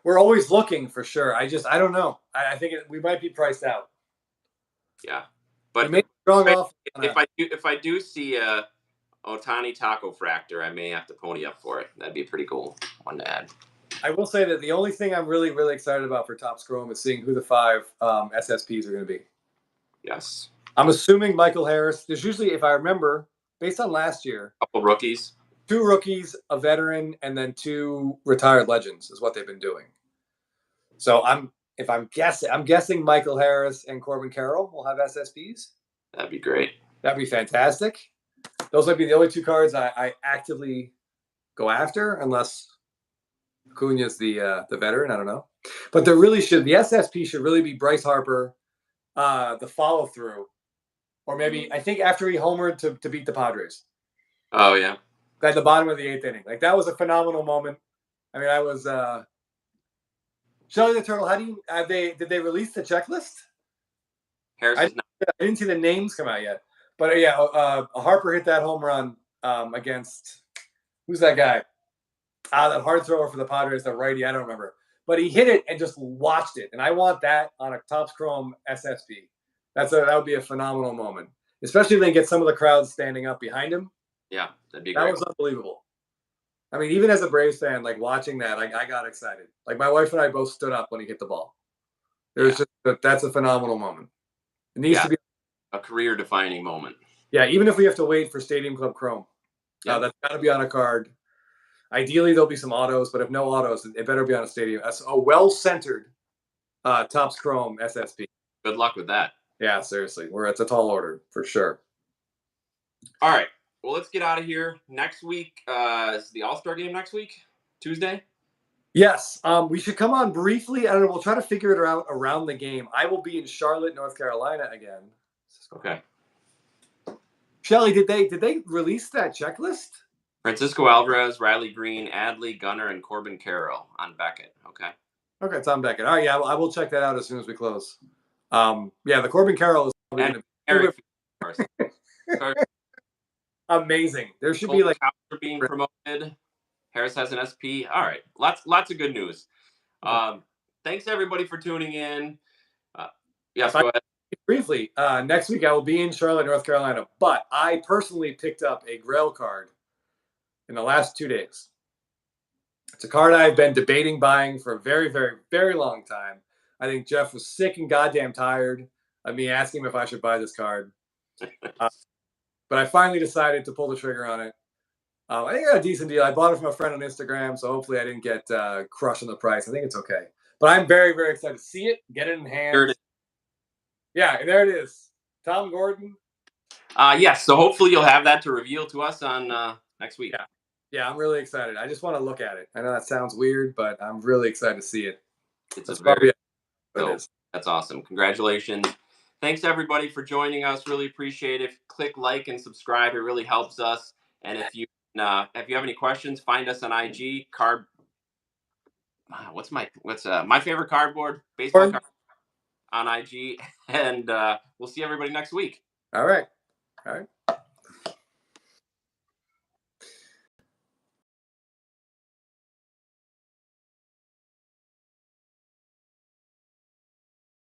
We're always looking for sure. I don't know. I think we might be priced out. Yeah. But if I do see a Ohtani taco fractor, I may have to pony up for it. That'd be a pretty cool one to add. I will say that the only thing I'm really, really excited about for Topps Chrome is seeing who the 5 SSPs are going to be. Yes. I'm assuming Michael Harris. There's usually, if I remember, based on last year, a couple rookies. 2 rookies, a veteran, and then 2 retired legends is what they've been doing. So I'm guessing Michael Harris and Corbin Carroll will have SSPs. That'd be great. That'd be fantastic. Those might be the only 2 cards I actively go after, unless Acuna's the veteran. I don't know. But the SSP should really be Bryce Harper, the follow through, or maybe I think after he homered to beat the Padres. Oh yeah. At the bottom of the 8th inning, like that was a phenomenal moment. I mean, I was Shelly the Turtle. Did they release the checklist? I didn't see the names come out yet, but yeah, Harper hit that home run against who's that guy? That hard thrower for the Padres, the righty. I don't remember, but he hit it and just watched it, and I want that on a Topps Chrome SSP. That would be a phenomenal moment, especially if they get some of the crowd standing up behind him. Yeah, that'd be great. That was unbelievable. I mean, even as a Braves fan, like watching that, I got excited. Like my wife and I both stood up when he hit the ball. That's a phenomenal moment. It needs to be a career-defining moment. Yeah, even if we have to wait for Stadium Club Chrome, that's got to be on a card. Ideally, there'll be some autos, but if no autos, it better be on a stadium. That's a well-centered Topps Chrome SSP. Good luck with that. Yeah, seriously, it's a tall order for sure. All right, well, let's get out of here. Next week is the All-Star game next week, Tuesday? Yes, we should come on briefly. I don't know. We'll try to figure it out around the game. I will be in Charlotte, North Carolina again. Okay. Shelly, did they release that checklist? Francisco Alvarez, Riley Green, Adley, Gunnar, and Corbin Carroll on Beckett. Okay. Okay, Tom Beckett. All right, yeah, I will check that out as soon as we close. Yeah, the Corbin Carroll is probably going to be amazing. There should be like being promoted. Harris has an SP. All right, lots of good news. Thanks everybody for tuning in. Yes, go ahead. Briefly, next week I will be in Charlotte, North Carolina, but I personally picked up a Grail card in the last 2 days. It's a card I've been debating buying for a very, very, very long time. I think Jeff was sick and goddamn tired of me asking him if I should buy this card. But I finally decided to pull the trigger on it. I think I got a decent deal. I bought it from a friend on Instagram, so hopefully I didn't get crushed on the price. I think it's okay. But I'm very, very excited to see it, get it in hand. Yeah, and there it is. Tom Gordon. Yes, so hopefully you'll have that to reveal to us on next week. Yeah, I'm really excited. I just want to look at it. I know that sounds weird, but I'm really excited to see it. That's awesome. Congratulations. Thanks everybody for joining us. Really appreciate it. Click like and subscribe. It really helps us. And if you have any questions, find us on IG. What's my favorite cardboard? Baseball card on IG. And we'll see everybody next week. All right.